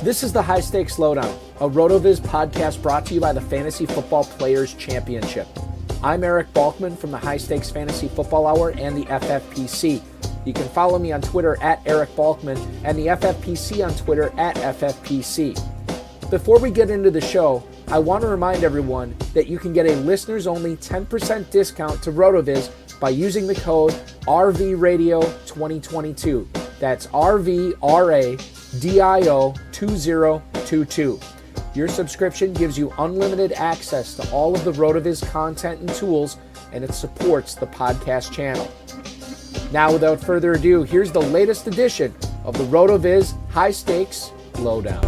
This is the High-Stakes Lowdown, a RotoViz podcast brought to you by the Fantasy Football Players Championship. I'm Eric Balkman from the High-Stakes Fantasy Football Hour and the FFPC. You can follow me on Twitter at Eric Balkman and the FFPC on Twitter at FFPC. Before we get into the show, I want to remind everyone that you can get a listeners-only 10% discount to RotoViz by using the code RVRadio2022. That's RVRADIO2022. Your subscription gives you unlimited access to all of the RotoViz content and tools, and it supports the podcast channel. Now, without further ado, here's the latest edition of the RotoViz High-Stakes Lowdown.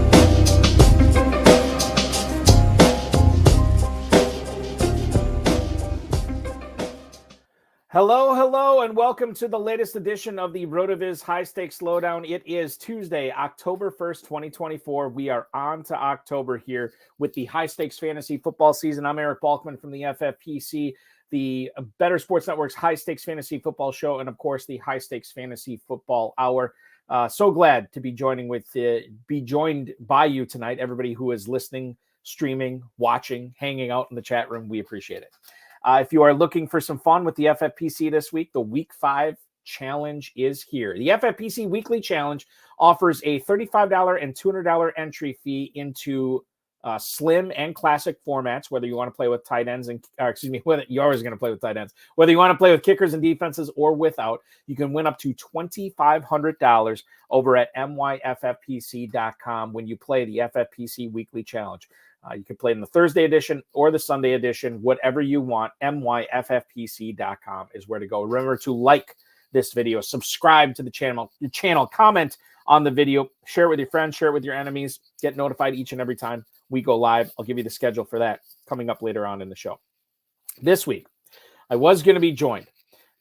Hello, and welcome to the latest edition of the RotoViz High-Stakes Lowdown. It is Tuesday, October 1st, 2024. We are on to October here with the high-stakes fantasy football season. I'm Eric Balkman from the FFPC, the Better Sports Network's high-stakes fantasy football show, and of course, the high-stakes fantasy football hour. So glad to be joined by you tonight, everybody who is listening, streaming, watching, hanging out in the chat room. We appreciate it. If you are looking for some fun with the FFPC this week, the Week 5 Challenge is here. The FFPC Weekly Challenge offers a $35 and $200 entry fee into slim and classic formats, whether you want to play with tight ends whether you're always going to play with tight ends, whether you want to play with kickers and defenses or without. You can win up to $2,500 over at myffpc.com when you play the FFPC Weekly Challenge. You can play in the Thursday edition or the Sunday edition, whatever you want. myffpc.com is where to go. Remember to like this video, subscribe to the channel, comment on the video, share it with your friends, share it with your enemies, get notified each and every time we go live. I'll give you the schedule for that coming up later on in the show. This week, I was going to be joined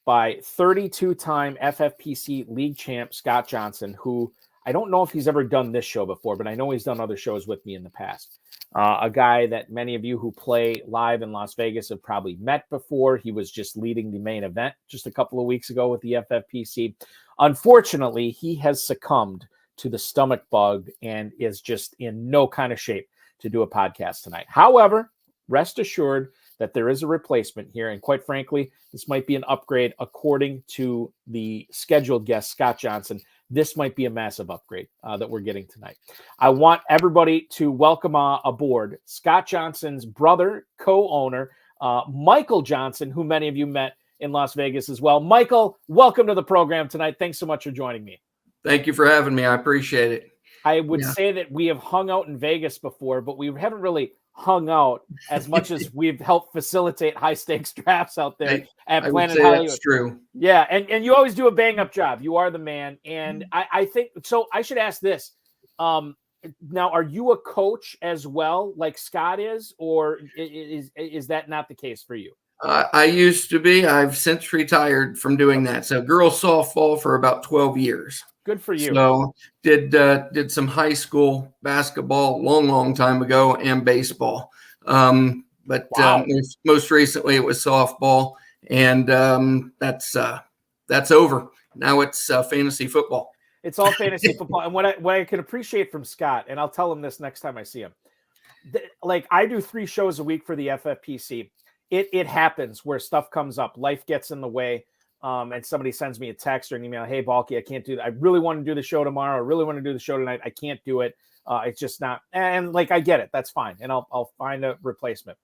by 32-time FFPC League champ Scott Johnson, who I don't know if he's ever done this show before, but I know he's done other shows with me in the past. A guy that many of you who play live in Las Vegas have probably met before. He was just leading the main event just a couple of weeks ago with the FFPC. Unfortunately, he has succumbed to the stomach bug and is just in no kind of shape to do a podcast tonight. However, rest assured that there is a replacement here. And quite frankly, this might be an upgrade according to the scheduled guest, Scott Johnson. This might be a massive upgrade that we're getting tonight. I want everybody to welcome aboard Scott Johnson's brother, co-owner, Michael Johnson, who many of you met in Las Vegas as well. Michael, welcome to the program tonight. Thanks so much for joining me. Thank you for having me. I appreciate it. I would say that we have hung out in Vegas before, but we haven't really hung out as much as we've helped facilitate high stakes drafts out there at Planet Hollywood. That's true. Yeah. And you always do a bang up job. You are the man. And I think, so I should ask this. Now, are you a coach as well, like Scott is, or is that not the case for you? I used to be. I've since retired from doing that. So girls softball for about 12 years. Good for you. So did some high school basketball long time ago and baseball. But most recently it was softball, and that's over. Now it's fantasy football. It's all fantasy football. And what I can appreciate from Scott, and I'll tell him this next time I see him, like I do 3 shows a week for the FFPC. It happens where stuff comes up, life gets in the way. And somebody sends me a text or an email, hey, Balky, I can't do that. I really want to do the show tomorrow. I really want to do the show tonight. I can't do it. It's just not. And like, I get it. That's fine. And I'll find a replacement.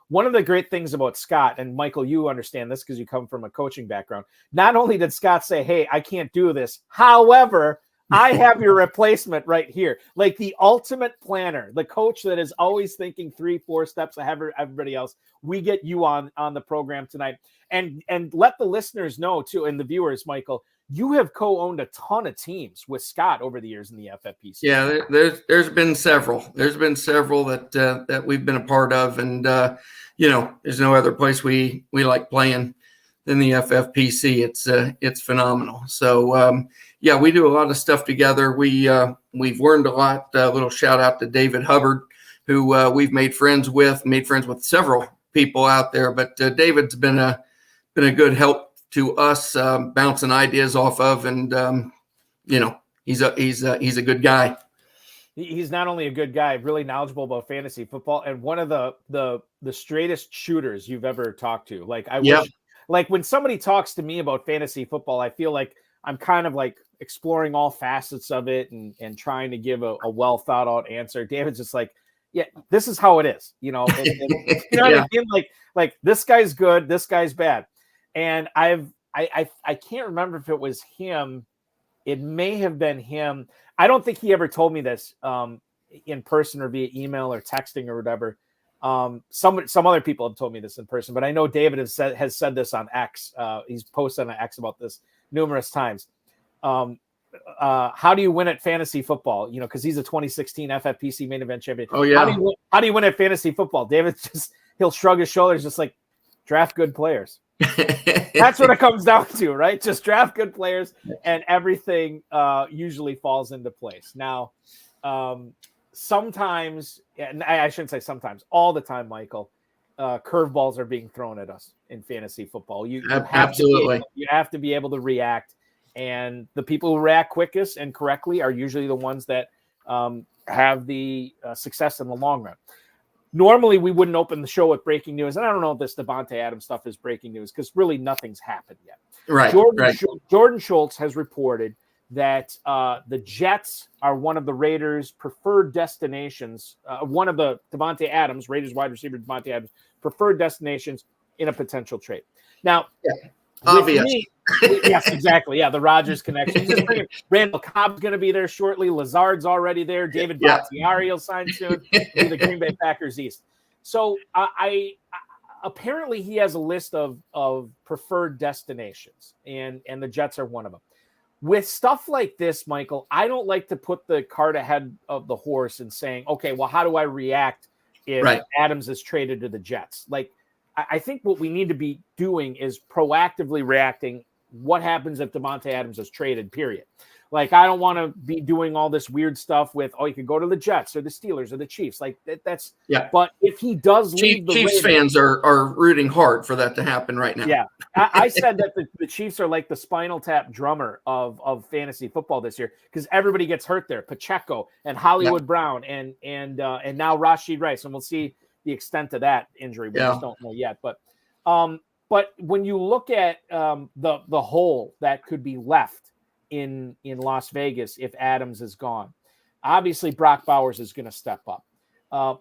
One of the great things about Scott, and Michael, you understand this because you come from a coaching background. Not only did Scott say, hey, I can't do this. However, I have your replacement right here. Like the ultimate planner, the coach that is always thinking 3-4 steps ahead of everybody else. We get you on the program tonight. And let the listeners know too, and the viewers, Michael, you have co-owned a ton of teams with Scott over the years in the FFPC. Yeah, there's been several. There's been several that we've been a part of, and there's no other place we like playing than the FFPC. It's phenomenal. So we do a lot of stuff together. We've learned a lot. A little shout out to David Hubbard, who we've made friends with several people out there, but David's been a good help to us, bouncing ideas off of, and he's a good guy. He's not only a good guy, really knowledgeable about fantasy football, and one of the straightest shooters you've ever talked to. Like I wish, like when somebody talks to me about fantasy football, I feel like I'm kind of like exploring all facets of it and trying to give a well thought out answer. David's just like, yeah, this is how it is, you know. And, you know what I mean? Like this guy's good, this guy's bad, and I can't remember if it was him. It may have been him. I don't think he ever told me this in person or via email or texting or whatever. Some other people have told me this in person, but I know David has said this on X. He's posted on X about this numerous times. How do you win at fantasy football? You know, because he's a 2016 FFPC main event champion. Oh yeah. How do you win at fantasy football? David he'll shrug his shoulders, just like draft good players. That's what it comes down to, right? Just draft good players, and everything usually falls into place. Now, sometimes, and I shouldn't say sometimes, all the time, Michael, curveballs are being thrown at us in fantasy football. You absolutely have to be able to react, and the people who react quickest and correctly are usually the ones that have the success in the long run. Normally, we wouldn't open the show with breaking news, and I don't know if this Davante Adams stuff is breaking news because really nothing's happened yet. Right. Jordan Schultz has reported that the Jets are one of the Raiders' preferred destinations, one of the Davante Adams, Raiders wide receiver Davante Adams' preferred destinations in a potential trade. Now, obvious. Yes, exactly. Yeah, the Rodgers connection. Randall Cobb's going to be there shortly. Lazard's already there. David Bakhtiari will sign soon. Be the Green Bay Packers East. So I apparently he has a list of preferred destinations, and the Jets are one of them. With stuff like this, Michael, I don't like to put the cart ahead of the horse and saying, okay, well, how do I react if Adams is traded to the Jets? Like, I think what we need to be doing is proactively reacting. What happens if Davante Adams is traded, period? Like, I don't want to be doing all this weird stuff with, you could go to the Jets or the Steelers or the Chiefs. Like, that's But if he does leave the Chiefs fans are rooting hard for that to happen right now. Yeah. I said that the Chiefs are like the Spinal Tap drummer of fantasy football this year because everybody gets hurt there. Pacheco and Hollywood Brown and now Rashid Rice. And we'll see the extent of that injury. We just don't know yet. But when you look at the hole that could be left in Las Vegas if Adams is gone, obviously Brock Bowers is going to step up.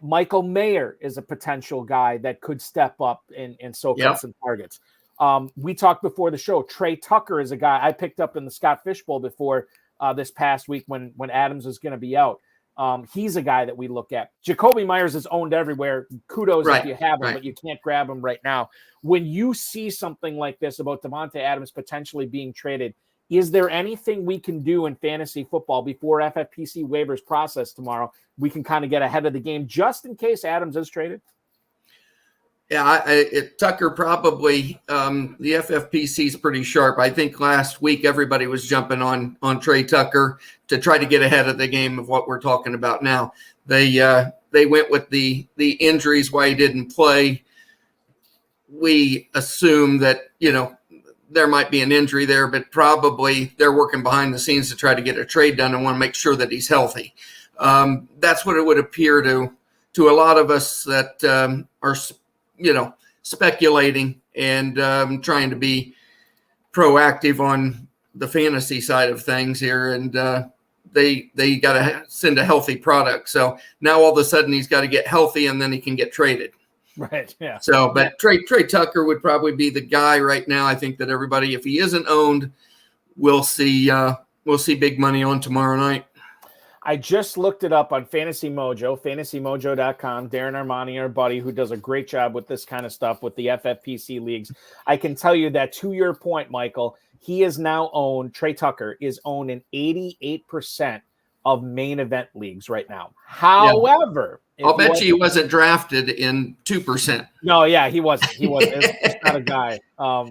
Michael Mayer is a potential guy that could step up and soak up some targets. We talked before the show. Trey Tucker is a guy I picked up in the Scott Fish Bowl before this past week when Adams was going to be out. He's a guy that we look at. Jacoby Myers is owned everywhere. Kudos if you have him, but you can't grab him right now. When you see something like this about Davante Adams potentially being traded, is there anything we can do in fantasy football before FFPC waivers process tomorrow? We can kind of get ahead of the game just in case Adams is traded. Yeah, Tucker probably, the FFPC is pretty sharp. I think last week everybody was jumping on Trey Tucker to try to get ahead of the game of what we're talking about now. They went with the injuries why he didn't play. We assume that, there might be an injury there, but probably they're working behind the scenes to try to get a trade done and want to make sure that he's healthy. That's what it would appear to a lot of us that are speculating and trying to be proactive on the fantasy side of things here. And they got to send a healthy product. So now all of a sudden he's got to get healthy and then he can get traded. Right. Yeah. So, but Trey Tucker would probably be the guy right now. I think that everybody, if he isn't owned, we'll see big money on tomorrow night. I just looked it up on Fantasy Mojo, fantasymojo.com. Darren Armani, our buddy, who does a great job with this kind of stuff with the FFPC leagues. I can tell you that to your point, Michael, he is now owned, Trey Tucker is owned in 88% of main event leagues right now. However, I'll bet you he wasn't drafted in 2%. No, yeah, he wasn't. It's not a guy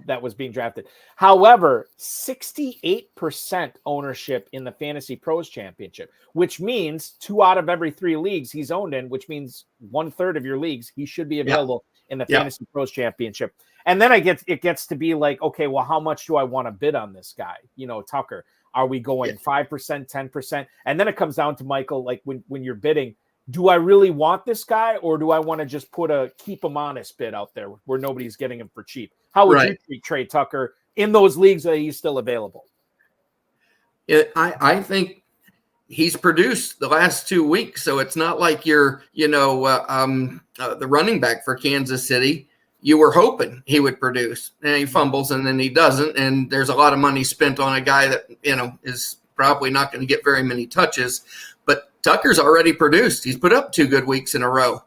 that was being drafted. However, 68% ownership in the Fantasy Pros Championship, which means 2 out of every 3 leagues he's owned in, which means 1/3 of your leagues he should be available in the Fantasy Pros Championship. And then it gets to be like, okay, well, how much do I want to bid on this guy? Tucker. Are we going 5%, 10%? And then it comes down to, Michael, like when you're bidding, do I really want this guy, or do I want to just put a keep him honest bid out there where nobody's getting him for cheap? How would you treat Trey Tucker in those leagues that he's still available? I think he's produced the last 2 weeks, so it's not like you're, the running back for Kansas City. You were hoping he would produce, and he fumbles, and then he doesn't, and there's a lot of money spent on a guy that, is probably not going to get very many touches. But Tucker's already produced. He's put up 2 good weeks in a row.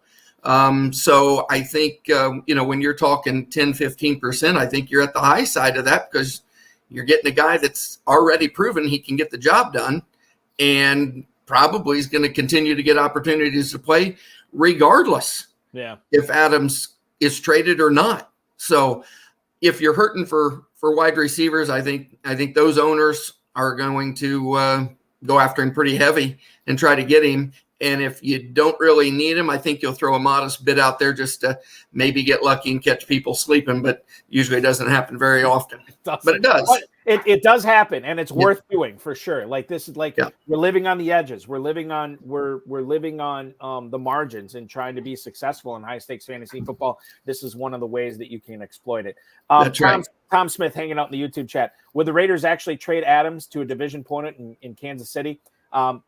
So I think, when you're talking 10, 15%, I think you're at the high side of that, because you're getting a guy that's already proven he can get the job done, and probably is going to continue to get opportunities to play regardless if Adams is traded or not. So if you're hurting for wide receivers, I think those owners are going to go after him pretty heavy and try to get him. And if you don't really need him, I think you'll throw a modest bid out there just to maybe get lucky and catch people sleeping, but usually it doesn't happen very often. But it does. It does happen, and it's worth doing for sure. Like, this is like we're living on the edges. We're living on the margins and trying to be successful in high stakes fantasy football. This is one of the ways that you can exploit it. That's right. Tom Smith hanging out in the YouTube chat. Would the Raiders actually trade Adams to a division opponent in Kansas City?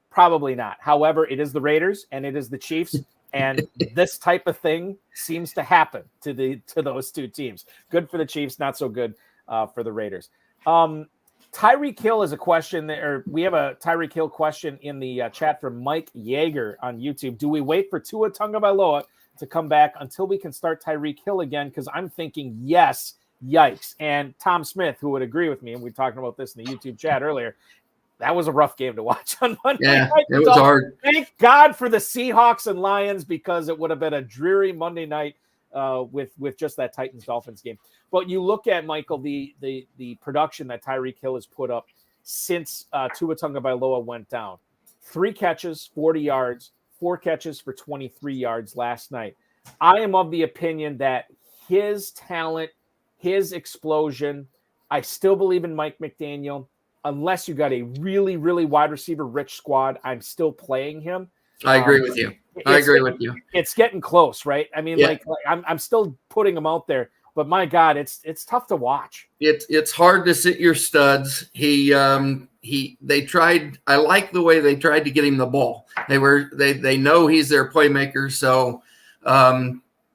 Probably not. However, it is the Raiders and it is the Chiefs, and this type of thing seems to happen to those two teams. Good for the Chiefs, not so good for the Raiders. Tyreek Hill is a question or we have a Tyreek Hill question in the chat from Mike Yeager on YouTube. Do we wait for Tua Tagovailoa to come back until we can start Tyreek Hill again? Because I'm thinking yes. Yikes. And Tom Smith, who would agree with me, and we were talking about this in the YouTube chat earlier, that was a rough game to watch on Monday night. It was hard. Thank God for the Seahawks and Lions, because it would have been a dreary Monday night with just that Titans-Dolphins game. But you look at, Michael, the production that Tyreek Hill has put up since Tua Tagovailoa went down. 3 catches, 40 yards, 4 catches for 23 yards last night. I am of the opinion that his talent, his explosion, I still believe in Mike McDaniel. Unless you got a really, really wide receiver rich squad, I'm still playing him. I agree with you. It's getting close, right? I mean, like I'm still putting him out there, but my God, it's tough to watch. It's hard to sit your studs. They tried. I like the way they tried to get him the ball. They know he's their playmaker, so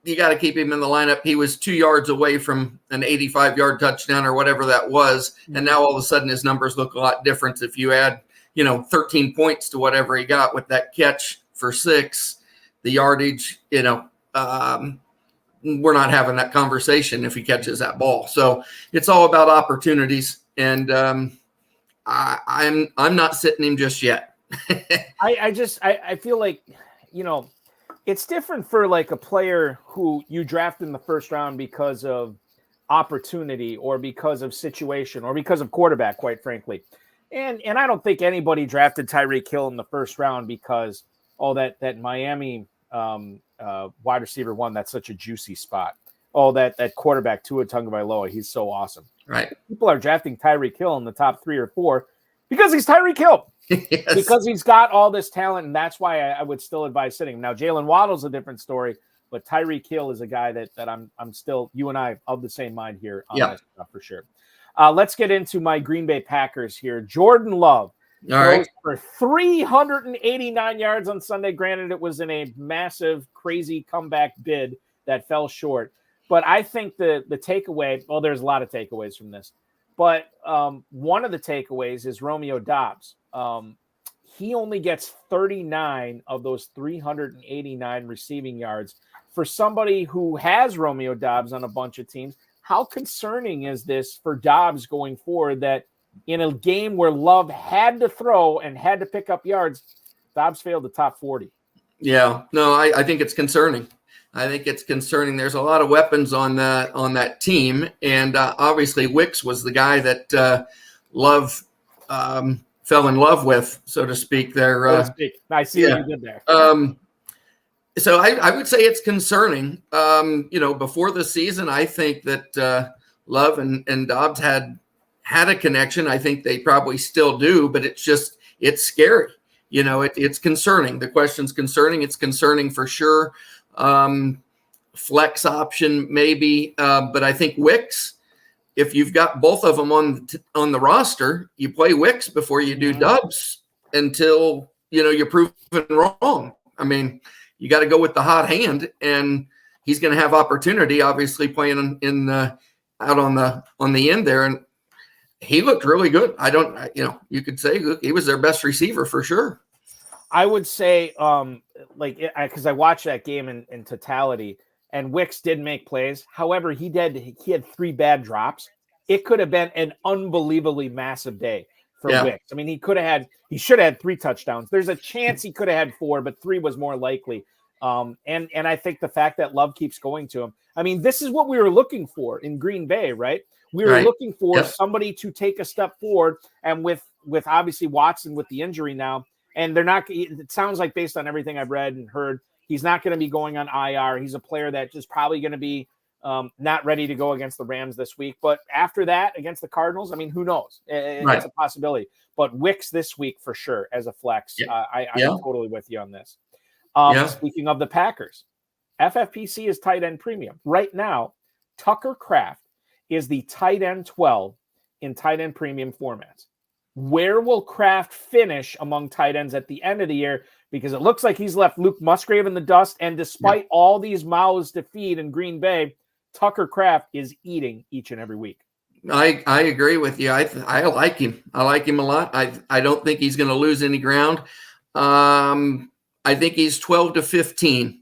you got to keep him in the lineup. He was 2 yards away from an 85-yard touchdown or whatever that was, and now all of a sudden his numbers look a lot different if you add 13 points to whatever he got with that catch for 6, the yardage. We're not having that conversation if he catches that ball. So it's all about opportunities, and I'm not sitting him just yet. I feel like it's different for like a player who you draft in the first round because of opportunity or because of situation or because of quarterback, quite frankly. And I don't think anybody drafted Tyreek Hill in the first round because that Miami wide receiver one, that's such a juicy spot. That quarterback Tua Tagovailoa, he's so awesome. Right. People are drafting Tyreek Hill in the top 3 or 4 because he's Tyreek Hill. Yes. Because he's got all this talent, and that's why I would still advise sitting him. Now, Jalen Waddle's a different story, but Tyreek Hill is a guy that I'm still, you and I, of the same mind here on this stuff for sure. Let's get into my Green Bay Packers here. Jordan Love throws for 389 yards on Sunday. Granted, it was in a massive, crazy comeback bid that fell short. But I think the takeaway, well, there's a lot of takeaways from this. But one of the takeaways is Romeo Doubs. He only gets 39 of those 389 receiving yards. For somebody who has Romeo Doubs on a bunch of teams, how concerning is this for Doubs going forward that in a game where Love had to throw and had to pick up yards, Doubs failed the top 40? Yeah, no, I think it's concerning. There's a lot of weapons on that team, and obviously Wicks was the guy that Love fell in love with, so to speak. There, I see what you did there. So I would say it's concerning. Before the season, I think that Love and Doubs had had a connection. I think they probably still do, but it's scary. It's concerning. The question's concerning. It's concerning for sure. Flex option maybe, but I think Wicks, if you've got both of them on the roster, you play Wicks before you do Dubs until you're proven wrong. I mean, you got to go with the hot hand, and he's going to have opportunity, obviously, playing out on the end there, and he looked really good. You could say he was their best receiver for sure. I would say, because I watched that game in totality, and Wicks did make plays. However, he had 3 bad drops. It could have been an unbelievably massive day for Wicks. I mean, he should have had 3 touchdowns. There's a chance he could have had 4, but 3 was more likely. And I think the fact that Love keeps going to him. I mean, this is what we were looking for in Green Bay, right? We were looking for somebody to take a step forward, and with obviously Watson with the injury now, and they're not. It sounds like, based on everything I've read and heard, he's not going to be going on IR. He's a player that is probably going to be not ready to go against the Rams this week. But after that, against the Cardinals, I mean, who knows? It's a possibility. But Wicks this week for sure as a flex. I'm totally with you on this. Speaking of the Packers, FFPC is tight end premium. Right now, Tucker Kraft is the tight end 12 in tight end premium formats. Where will Kraft finish among tight ends at the end of the year? Because it looks like he's left Luke Musgrave in the dust. And despite all these mouths to feed in Green Bay, Tucker Kraft is eating each and every week. I agree with you. I like him. I like him a lot. I don't think he's going to lose any ground. I think he's 12 to 15.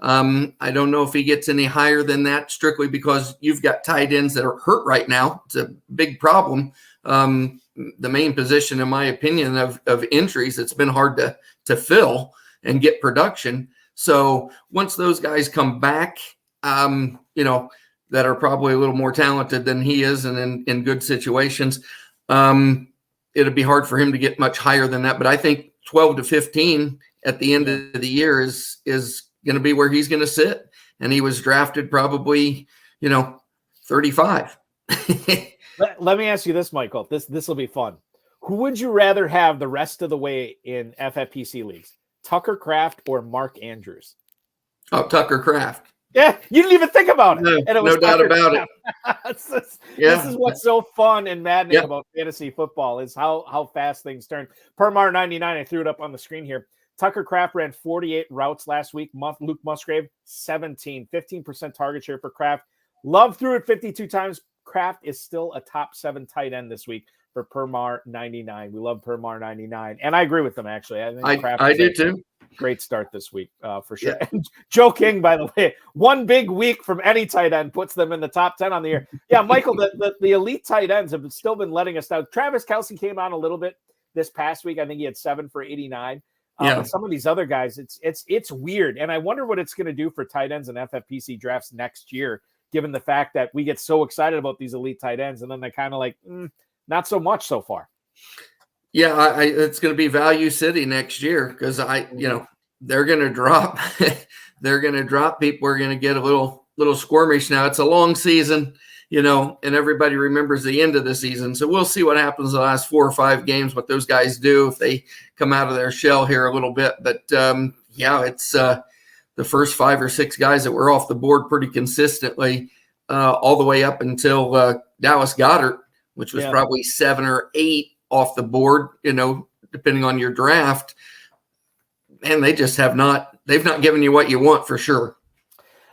I don't know if he gets any higher than that, strictly because you've got tight ends that are hurt right now. It's a big problem. The main position, in my opinion, of injuries, it's been hard to fill and get production. So once those guys come back, that are probably a little more talented than he is and in good situations, it'll be hard for him to get much higher than that. But I think 12 to 15 at the end of the year is going to be where he's going to sit. And he was drafted probably, 35. Let me ask you this, Michael. This will be fun. Who would you rather have the rest of the way in FFPC leagues? Tucker Kraft or Mark Andrews? Oh, Tucker Kraft. Yeah, you didn't even think about it. No, and it was no doubt about it. This is what's so fun and maddening about fantasy football is how fast things turn. Permar 99, I threw it up on the screen here. Tucker Kraft ran 48 routes last week. Luke Musgrave, 17, 15% target share for Kraft. Love threw it 52 times. Kraft is still a top 7 tight end this week for Permar 99. We love Permar 99. And I agree with them, actually. I think Kraft I do too. Great start this week for sure. Yeah. Joe King, by the way, one big week from any tight end puts them in the top 10 on the year. Yeah, Michael, the elite tight ends have still been letting us down. Travis Kelce came on a little bit this past week. I think he had 7 for 89. But some of these other guys, it's weird. And I wonder what it's going to do for tight ends and FFPC drafts next year, given the fact that we get so excited about these elite tight ends, and then they're kind of like, not so much so far. Yeah, it's going to be value city next year because they're going to drop. They're going to drop. People are going to get a little squirmish now. It's a long season, and everybody remembers the end of the season. So we'll see what happens the last 4 or 5 games, what those guys do if they come out of their shell here a little bit. But it's the first 5 or 6 guys that were off the board pretty consistently all the way up until Dallas Goedert, which was probably 7 or 8 off the board, depending on your draft. And they just they've not given you what you want for sure.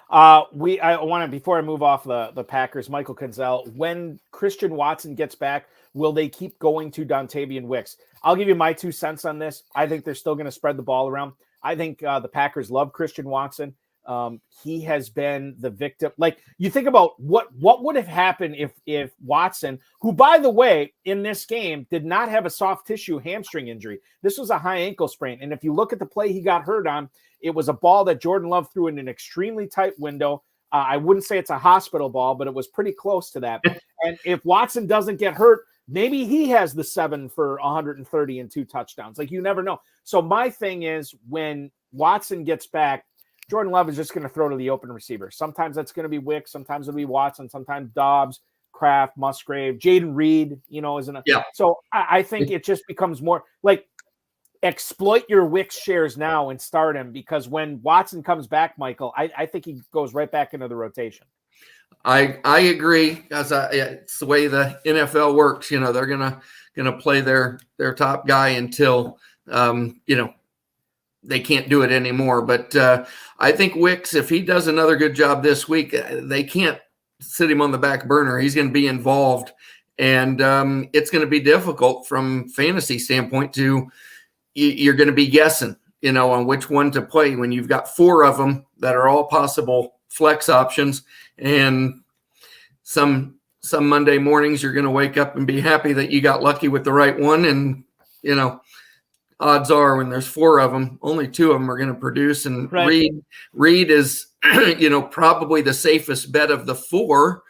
I want to, before I move off the Packers, Michael Kinzel, when Christian Watson gets back, will they keep going to Dontavian Wicks? I'll give you my 2 cents on this. I think they're still going to spread the ball around. I think the Packers love Christian Watson. He has been the victim. Like, you think about what would have happened if Watson, who, by the way, in this game did not have a soft tissue hamstring injury. This was a high ankle sprain. And if you look at the play he got hurt on, it was a ball that Jordan Love threw in an extremely tight window. I wouldn't say it's a hospital ball, but it was pretty close to that. And if Watson doesn't get hurt, maybe he has the 7 for 130 and 2 touchdowns. Like, you never know. So my thing is, when Watson gets back, Jordan Love is just going to throw to the open receiver. Sometimes that's going to be Wicks. Sometimes it'll be Watson. Sometimes Dobbs, Kraft, Musgrave, Jaden Reed, isn't a, yeah. So I think it just becomes more like exploit your Wicks shares now and start him, because when Watson comes back, Michael, I think he goes right back into the rotation. I agree, because it's the way the NFL works. They're gonna play their top guy until they can't do it anymore. But I think Wicks, if he does another good job this week, they can't sit him on the back burner. He's going to be involved, and it's going to be difficult from fantasy standpoint you're going to be guessing, on which one to play when you've got 4 of them that are all possible flex options. And some Monday mornings you're going to wake up and be happy that you got lucky with the right one. And, odds are when there's 4 of them, only 2 of them are going to produce. And right. Reed is, probably the safest bet of the 4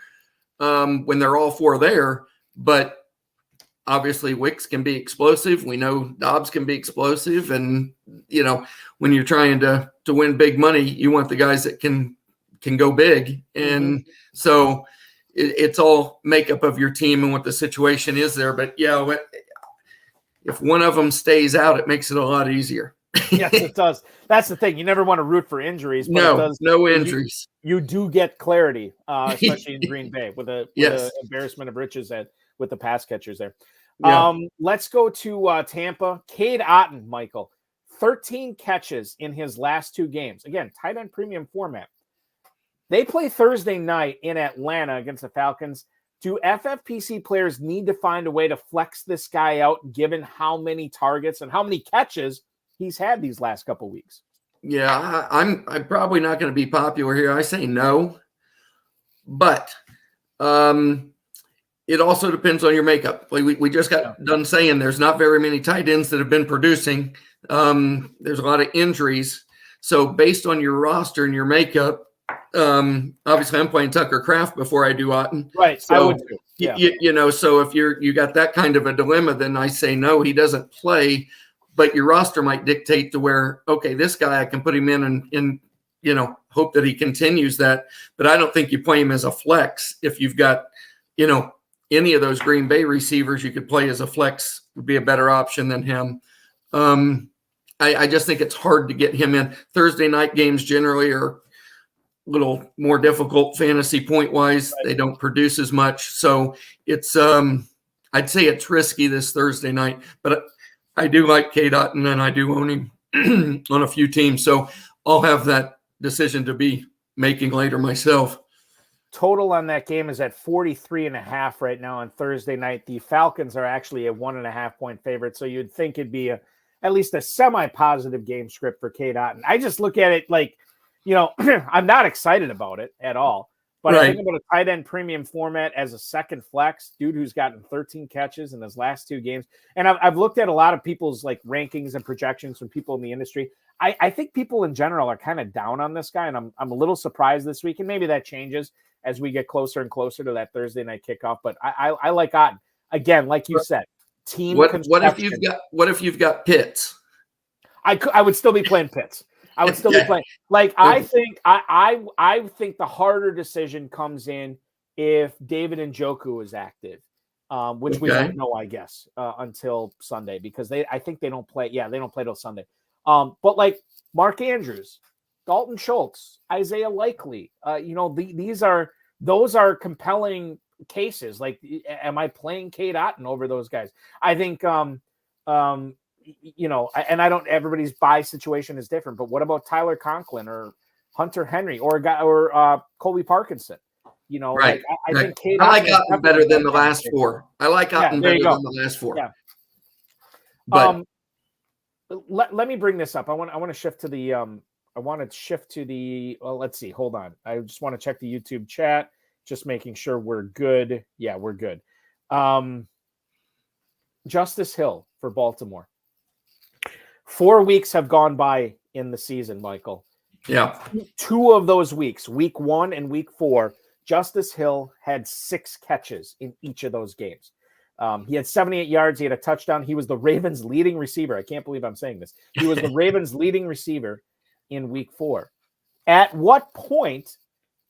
when they're all 4 there. But obviously Wicks can be explosive. We know Dobbs can be explosive. And, when you're trying to win big money, you want the guys that can go big. And so it's all makeup of your team and what the situation is there. But yeah, if one of them stays out, it makes it a lot easier. Yes, it does. That's the thing. You never want to root for injuries. But no injuries. You do get clarity, especially in Green Bay with the embarrassment of riches with the pass catchers there. Yeah. Let's go to Tampa. Cade Otton, Michael, 13 catches in his last 2 games. Again, tight end premium format. They play Thursday night in Atlanta against the Falcons. Do FFPC players need to find a way to flex this guy out, given how many targets and how many catches he's had these last couple weeks? Yeah, I'm probably not going to be popular here. I say no, but it also depends on your makeup. We just got done saying there's not very many tight ends that have been producing. There's a lot of injuries. So based on your roster and your makeup, obviously I'm playing Tucker Kraft before I do Otton. Right. So, I would too. Yeah. So if you got that kind of a dilemma, then I say no, he doesn't play, but your roster might dictate to where, okay, this guy, I can put him in and hope that he continues that. But I don't think you play him as a flex. If you've got, any of those Green Bay receivers you could play as a flex would be a better option than him. I just think it's hard to get him in. Thursday night games generally are a little more difficult fantasy point wise. Right. They don't produce as much. So it's, I'd say it's risky this Thursday night, but I do like Cade Otton and I do own him on a few teams. So I'll have that decision to be making later myself. Total on that game is at 43.5 right now on Thursday night. The Falcons are actually a 1.5 point favorite. So you'd think it'd be at least a semi-positive game script for Cade Otton. I just look at it like, I'm not excited about it at all, but I think about a tight end premium format as a second flex, dude who's gotten 13 catches in his last 2 games. And I've looked at a lot of people's like rankings and projections from people in the industry. I think people in general are kind of down on this guy, and I'm a little surprised this week, and maybe that changes as we get closer and closer to that Thursday night kickoff. But I like Otton. Again, like you said, team. What if you've got Pitts? I would still be playing Pitts. I would still be playing. Like I think the harder decision comes in if David Njoku is active, which we don't know, I guess, until Sunday, because I think they don't play. Yeah, they don't play till Sunday. But like Mark Andrews, Dalton Schultz, Isaiah Likely, those are compelling cases. Like, am I playing Cade Otton over those guys? I think, and everybody's buy situation is different, but what about Tyler Conklin or Hunter Henry or Colby Parkinson? I think Cade I like Otton better than the last 4. I like Otton better than the last 4. Yeah. But let me bring this up. I want to shift to the let's see. Hold on. I just want to check the YouTube chat, just making sure we're good. Yeah, we're good. Justice Hill for Baltimore. 4 weeks have gone by in the season, Michael. Yeah. 2 of those weeks, week 1 and week 4, Justice Hill had 6 catches in each of those games. He had 78 yards. He had a touchdown. He was the Ravens' leading receiver. I can't believe I'm saying this. He was the Ravens' leading receiver in week 4. At what point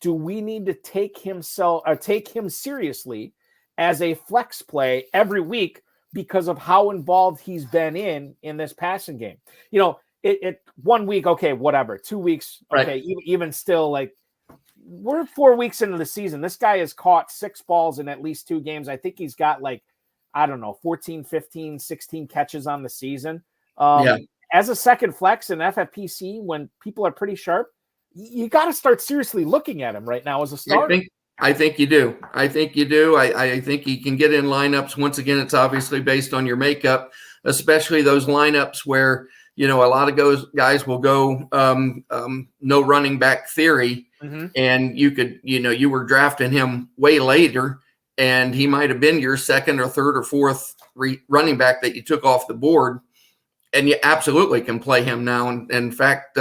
do we need to take him seriously as a flex play every week because of how involved he's been in this passing game? You know, it 1 week, okay, whatever. 2 weeks, okay, right. Even still, like, we're 4 weeks into the season. This guy has caught 6 balls in at least 2 games. I think he's got, like, I don't know, 14, 15, 16 catches on the season. As a second flex in FFPC, when people are pretty sharp, you got to start seriously looking at him right now as a starter. I think you do. I think he can get in lineups. Once again, it's obviously based on your makeup, especially those lineups where, you know, a lot of guys will go no running back theory. Mm-hmm. And you were drafting him way later, and he might have been your second or third or fourth running back that you took off the board. And you absolutely can play him now. And in fact,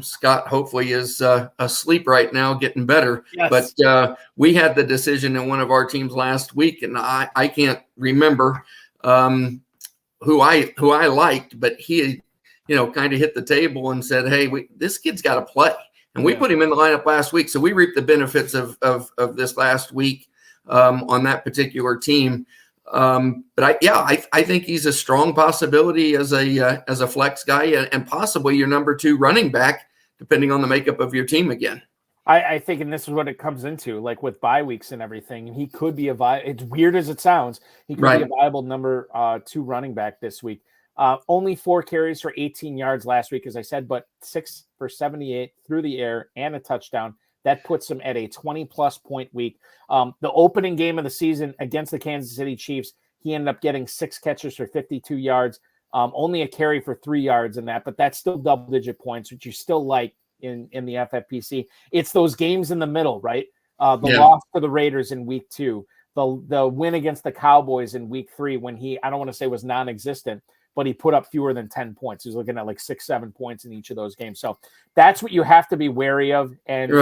Scott hopefully is asleep right now, getting better. Yes. But we had the decision in one of our teams last week, and I can't remember who I liked, but he, kind of hit the table and said, "Hey, this kid's got to play." And we put him in the lineup last week, so we reaped the benefits of this last week on that particular team. But I think he's a strong possibility as a flex guy and possibly your number 2 running back, depending on the makeup of your team again. I think, and this is what it comes into, like with bye weeks and everything, he could be it's weird as it sounds, he could be a viable number 2 running back this week. Only 4 carries for 18 yards last week, as I said, but 6 for 78 through the air and a touchdown. That puts him at a 20-plus point week. The opening game of the season against the Kansas City Chiefs, he ended up getting 6 catches for 52 yards, only a carry for 3 yards in that, but that's still double-digit points, which you still like in the FFPC. It's those games in the middle, right? The loss to the Raiders in week 2, the win against the Cowboys in week 3 when I don't want to say was non-existent, but he put up fewer than 10 points. He's looking at like 6-7 points in each of those games. So that's what you have to be wary of. And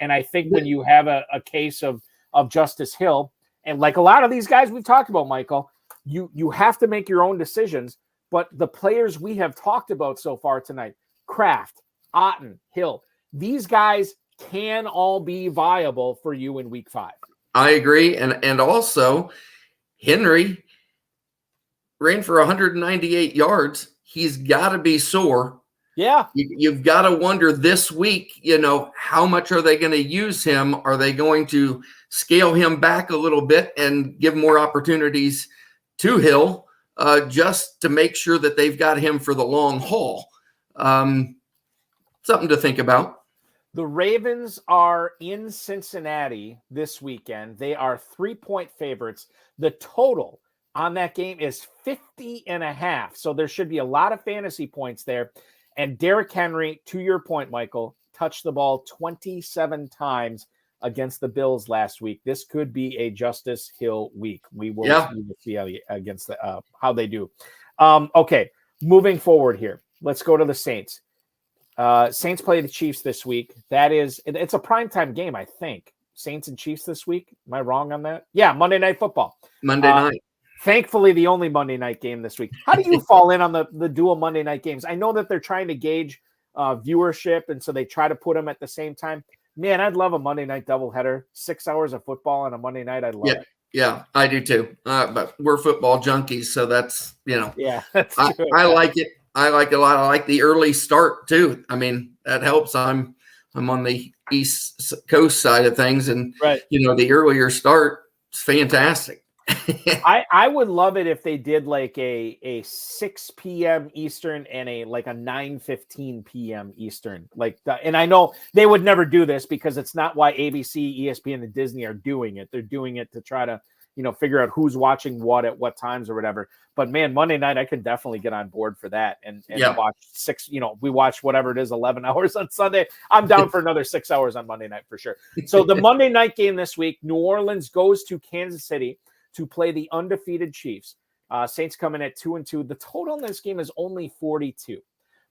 I think when you have a case of Justice Hill, and like a lot of these guys we've talked about, Michael, you have to make your own decisions. But the players we have talked about so far tonight, Kraft, Otten, Hill, these guys can all be viable for you in week 5. I agree. And also Henry ran for 198 yards. He's got to be sore. Yeah. You've got to wonder this week, how much are they going to use him? Are they going to scale him back a little bit and give more opportunities to Hill just to make sure that they've got him for the long haul? Something to think about. The Ravens are in Cincinnati this weekend. They are 3-point favorites. The total on that game is 50.5. So there should be a lot of fantasy points there. And Derrick Henry, to your point, Michael, touched the ball 27 times against the Bills last week. This could be a Justice Hill week. We will see how they do. Okay, moving forward here. Let's go to the Saints. Saints play the Chiefs this week. It's a primetime game, I think. Saints and Chiefs this week. Am I wrong on that? Yeah, Monday Night Football. Monday night. Thankfully, the only Monday night game this week. How do you fall in on the dual Monday night games? I know that they're trying to gauge viewership, and so they try to put them at the same time. Man, I'd love a Monday night doubleheader. 6 hours of football on a Monday night. I'd love it. Yeah, I do too. But we're football junkies, so that's, Yeah, that's true. I like it. I like it a lot. I like the early start too. I mean, that helps. I'm on the East Coast side of things, and the earlier start is fantastic. I would love it if they did like a 6 p.m. Eastern and a 9:15 p.m. Eastern. And I know they would never do this because it's not why ABC, ESPN, and Disney are doing it. They're doing it to try to figure out who's watching what at what times or whatever. But man, Monday night I could definitely get on board for that and watch 6. We watch whatever it is, 11 hours on Sunday. I'm down for another 6 hours on Monday night for sure. So the Monday night game this week, New Orleans goes to Kansas City to play the undefeated Chiefs. Saints come in at 2-2. The total in this game is only 42.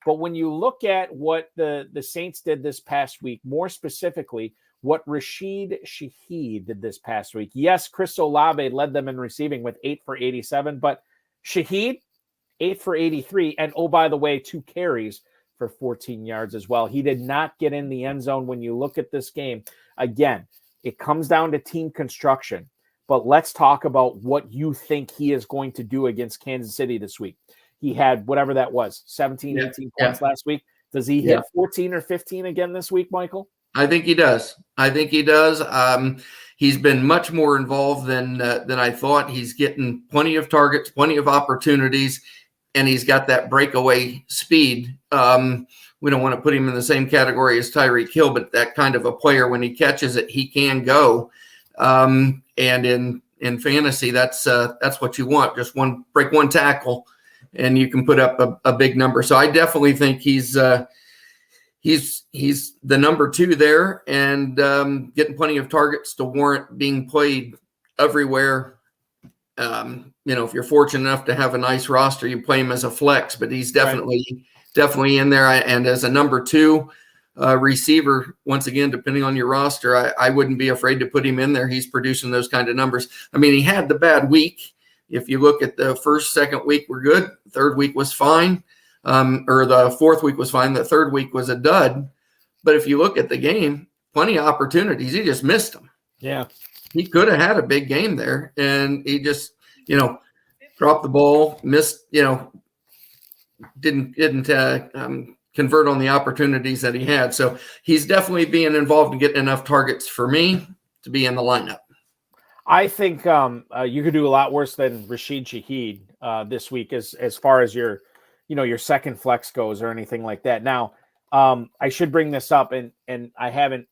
But when you look at what the Saints did this past week, more specifically, what Rashid Shaheed did this past week. Yes, Chris Olave led them in receiving with 8 for 87, but Shaheed, 8 for 83. And oh, by the way, 2 carries for 14 yards as well. He did not get in the end zone. When you look at this game, again, it comes down to team construction. But let's talk about what you think he is going to do against Kansas City this week. He had whatever that was, 17, 18 points last week. Does he hit 14 or 15 again this week, Michael? I think he does. He's been much more involved than I thought. He's getting plenty of targets, plenty of opportunities, and he's got that breakaway speed. We don't want to put him in the same category as Tyreek Hill, but that kind of a player, when he catches it, he can go. And in fantasy, that's what you want. Just break one tackle, and you can put up a big number. So I definitely think he's the number 2 there, and getting plenty of targets to warrant being played everywhere. If you're fortunate enough to have a nice roster, you play him as a flex, but he's definitely in there. And as a number 2 receiver, once again, depending on your roster, I wouldn't be afraid to put him in there. He's producing those kind of numbers. I mean, he had the bad week. If you look at the first, second week were good. Third week was fine. Or the fourth week was fine. The third week was a dud. But if you look at the game, plenty of opportunities. He just missed them. Yeah. He could have had a big game there, and he just, dropped the ball, missed, didn't convert on the opportunities that he had. So he's definitely being involved in getting enough targets for me to be in the lineup. I think you could do a lot worse than Rashid Shaheed this week as far as your second flex goes or anything like that. Now, I should bring this up, and I haven't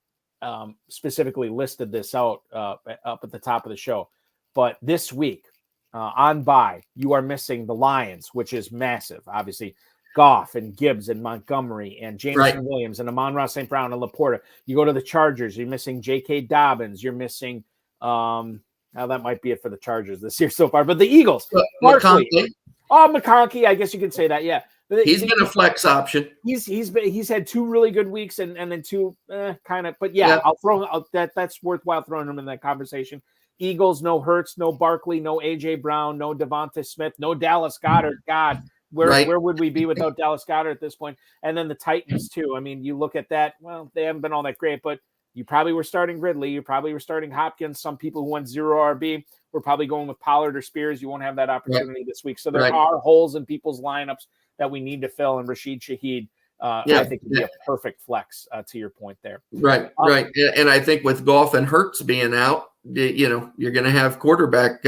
specifically listed this out up at the top of the show, but this week on bye, you are missing the Lions, which is massive. Obviously, Goff and Gibbs and Montgomery and Jameson Williams and Amon-Ra St. Brown and Laporta. You go to the Chargers, you're missing J.K. Dobbins. You're missing now that might be it for the Chargers this year so far, but the Eagles. McConkey, I guess you could say that, yeah. He's been a flex option. He's had 2 really good weeks and then 2 kind of, but yeah. I'll throw out that's worthwhile throwing him in that conversation. Eagles, no Hurts, no Barkley, no AJ Brown, no Devonta Smith, no Dallas Goedert. God, where would we be without Dallas Goedert at this point? And then the Titans too. I mean, you look at that. Well, they haven't been all that great, but you probably were starting Ridley. You probably were starting Hopkins. Some people who went 0 RB were probably going with Pollard or Spears. You won't have that opportunity this week. So there are holes in people's lineups that we need to fill. And Rashid Shaheed, I think would be a perfect flex to your point there. Right. And I think with Goff and Hurts being out, you're going to have quarterback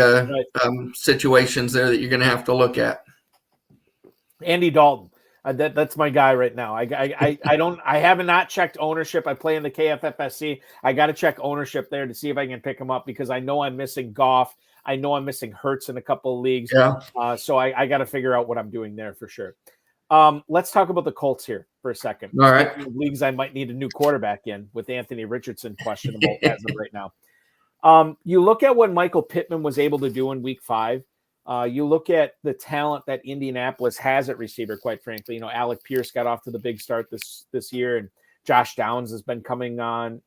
situations there that you're going to have to look at. Andy Dalton. That's my guy right now. I have not checked ownership. I play in the KFFSC. I got to check ownership there to see if I can pick him up because I know I'm missing Goff. I know I'm missing Hurts in a couple of leagues. Yeah. So I got to figure out what I'm doing there for sure. Let's talk about the Colts here for a second. All right. Leagues I might need a new quarterback in with Anthony Richardson questionable as of right now. You look at what Michael Pittman was able to do in week 5. You look at the talent that Indianapolis has at receiver, quite frankly. Alec Pierce got off to the big start this year, and Josh Downs has been coming on.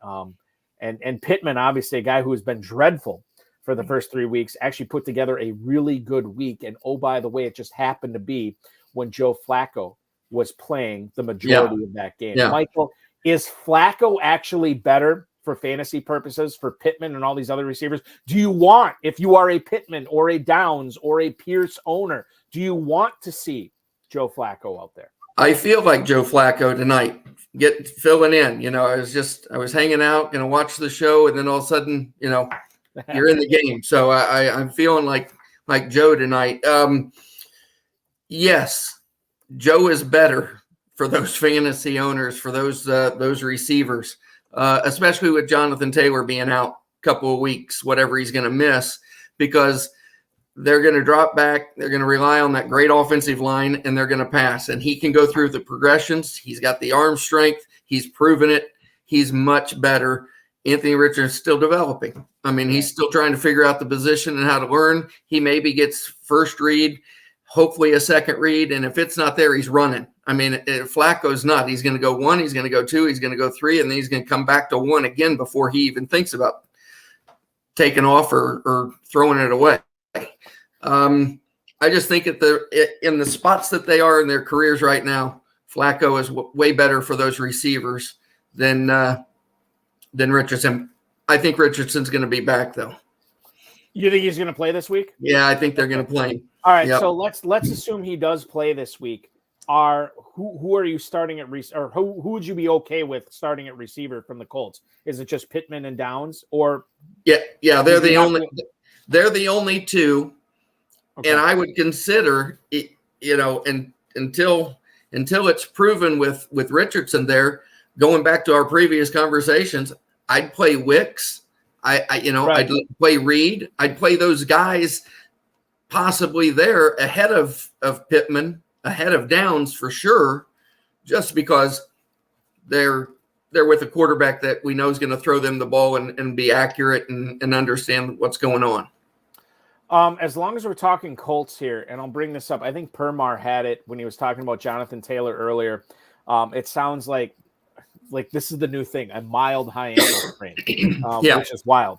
And Pittman, obviously, a guy who has been dreadful for the first 3 weeks, actually put together a really good week. And, oh, by the way, it just happened to be when Joe Flacco was playing the majority of that game. Yeah. Michael, is Flacco actually better for fantasy purposes for Pittman and all these other receivers? Do you want, if you are a Pittman or a Downs or a Pierce owner, do you want to see Joe Flacco out there? I feel like Joe Flacco tonight, filling in. I was hanging out, going to watch the show, and then all of a sudden, you're in the game. So I'm feeling like Joe tonight. Yes, Joe is better for those fantasy owners, for those receivers. Especially with Jonathan Taylor being out a couple of weeks, whatever he's going to miss, because they're going to drop back. They're going to rely on that great offensive line, and they're going to pass. And he can go through the progressions. He's got the arm strength. He's proven it. He's much better. Anthony Richardson's still developing. I mean, he's still trying to figure out the position and how to learn. He maybe gets first read, hopefully a second read, and if it's not there, he's running. I mean, Flacco's not. He's going to go 1, he's going to go 2, he's going to go 3, and then he's going to come back to 1 again before he even thinks about taking off or throwing it away. I just think in the spots that they are in their careers right now, Flacco is way better for those receivers than Richardson. I think Richardson's going to be back, though. You think he's going to play this week? Yeah, I think they're going to play him. All right, so let's assume he does play this week. Who are you starting at or who would you be okay with starting at receiver from the Colts? Is it just Pittman and Downs, or yeah, they're the only two, okay. And I would consider it, and until it's proven with Richardson there, going back to our previous conversations, I'd play Wicks. I'd play Reed. I'd play those guys possibly there ahead of Pittman, ahead of Downs for sure, just because they're with a quarterback that we know is going to throw them the ball and be accurate and understand what's going on. As long as we're talking Colts here, and I'll bring this up, I think Permar had it when he was talking about Jonathan Taylor earlier. It sounds like this is the new thing, a mild high ankle sprain, which is wild,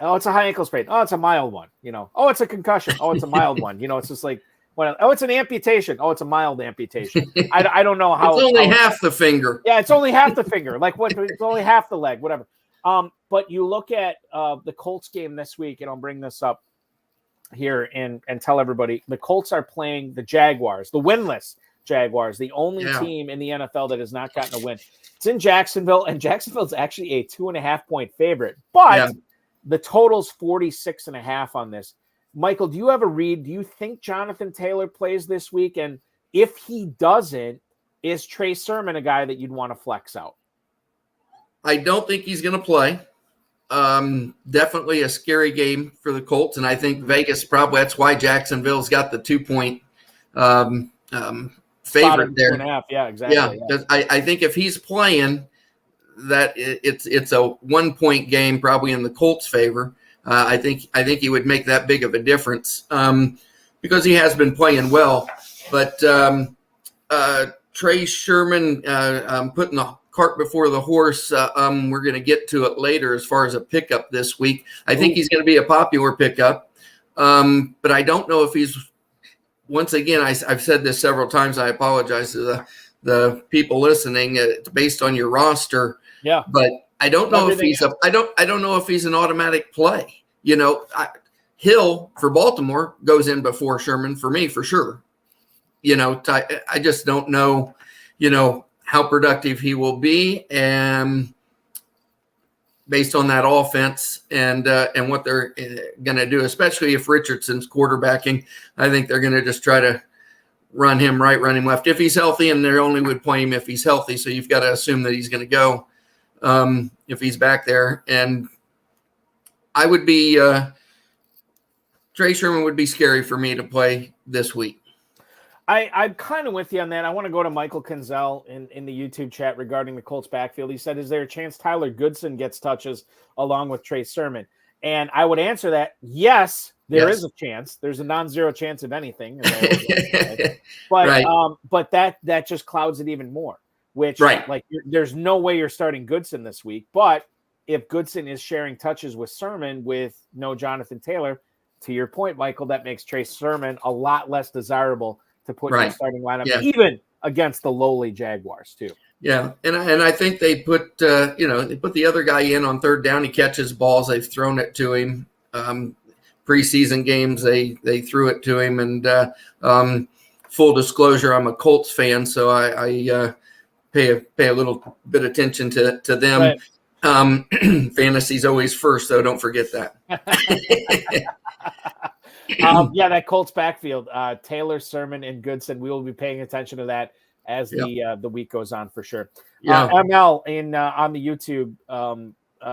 oh, it's a high ankle sprain. Oh, it's a mild one, oh, it's a concussion. Oh, it's a mild one. It's just like, oh, it's an amputation. Oh, it's a mild amputation. I don't know how. It's only half the finger. Yeah, it's only half the finger. Like what? It's only half the leg, whatever. But you look at the Colts game this week, and I'll bring this up here and tell everybody the Colts are playing the Jaguars, the winless Jaguars, the only team in the NFL that has not gotten a win. It's in Jacksonville, and Jacksonville's actually a 2.5-point favorite, but the total's 46.5 on this. Michael, do you have a read? Do you think Jonathan Taylor plays this week? And if he doesn't, is Trey Sermon a guy that you'd want to flex out? I don't think he's going to play. Definitely a scary game for the Colts, and I think Vegas probably that's why Jacksonville's got the 2-point favorite there. 2.5, yeah, exactly. Yeah. I think if he's playing, that it's a 1-point game probably in the Colts' favor. I think he would make that big of a difference because he has been playing well. But Trey Sermon, putting the cart before the horse. We're going to get to it later as far as a pickup this week. I think he's going to be a popular pickup, but I don't know if he's. Once again, I've said this several times. I apologize to the people listening. It's based on your roster, but I don't know if he's I don't know if he's an automatic play. Hill for Baltimore goes in before Sherman for me for sure. I just don't know. How productive he will be, and based on that offense and what they're going to do, especially if Richardson's quarterbacking, I think they're going to just try to run him right, run him left. If he's healthy, and they only would play him if he's healthy, so you've got to assume that he's going to go if he's back there. And I would be Trey Sermon would be scary for me to play this week. I'm kind of with you on that. I want to go to Michael Kinzel in the YouTube chat regarding the Colts backfield. He said, is there a chance Tyler Goodson gets touches along with Trey Sermon? And I would answer that, yes, there is a chance. There's a non-zero chance of anything. But that just clouds it even more, which there's no way you're starting Goodson this week. But if Goodson is sharing touches with Sermon with no Jonathan Taylor, to your point, Michael, that makes Trey Sermon a lot less desirable to put in the starting lineup, even against the lowly Jaguars too. Yeah, and I think they put they put the other guy in on third down. He catches balls. They've thrown it to him. Preseason games, they threw it to him. And full disclosure, I'm a Colts fan, so I pay a little bit of attention to them. Right. Fantasy's always first, though. Don't forget that. That Colts backfield, Taylor, Sermon, and Goodson. We will be paying attention to that as the week goes on for sure. ML on the YouTube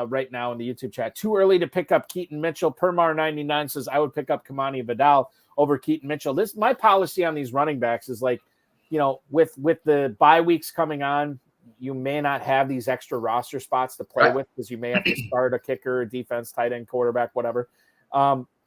right now in the YouTube chat. Too early to pick up Keaton Mitchell. Permar99 says I would pick up Kamani Vidal over Keaton Mitchell. This my policy on these running backs is with the bye weeks coming on, you may not have these extra roster spots to play with because you may have to start a kicker, defense, tight end, quarterback, whatever.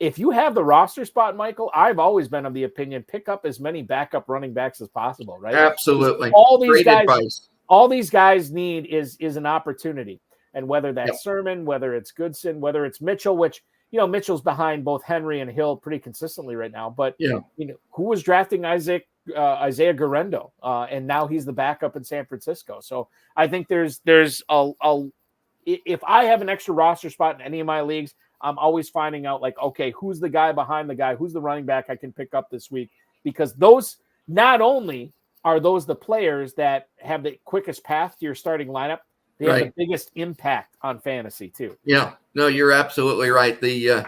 If you have the roster spot, Michael, I've always been of the opinion, pick up as many backup running backs as possible, right? Absolutely. All these guys need is an opportunity. And whether that's Sermon, whether it's Goodson, whether it's Mitchell, which, Mitchell's behind both Henry and Hill pretty consistently right now. But, who was drafting Isaac Isaiah Guerrero, and now he's the backup in San Francisco. So I think there's if I have an extra roster spot in any of my leagues, I'm always finding out like, okay, who's the guy behind the guy? Who's the running back I can pick up this week? Because those not only are those the players that have the quickest path to your starting lineup, they have the biggest impact on fantasy too. Yeah, no, you're absolutely right. The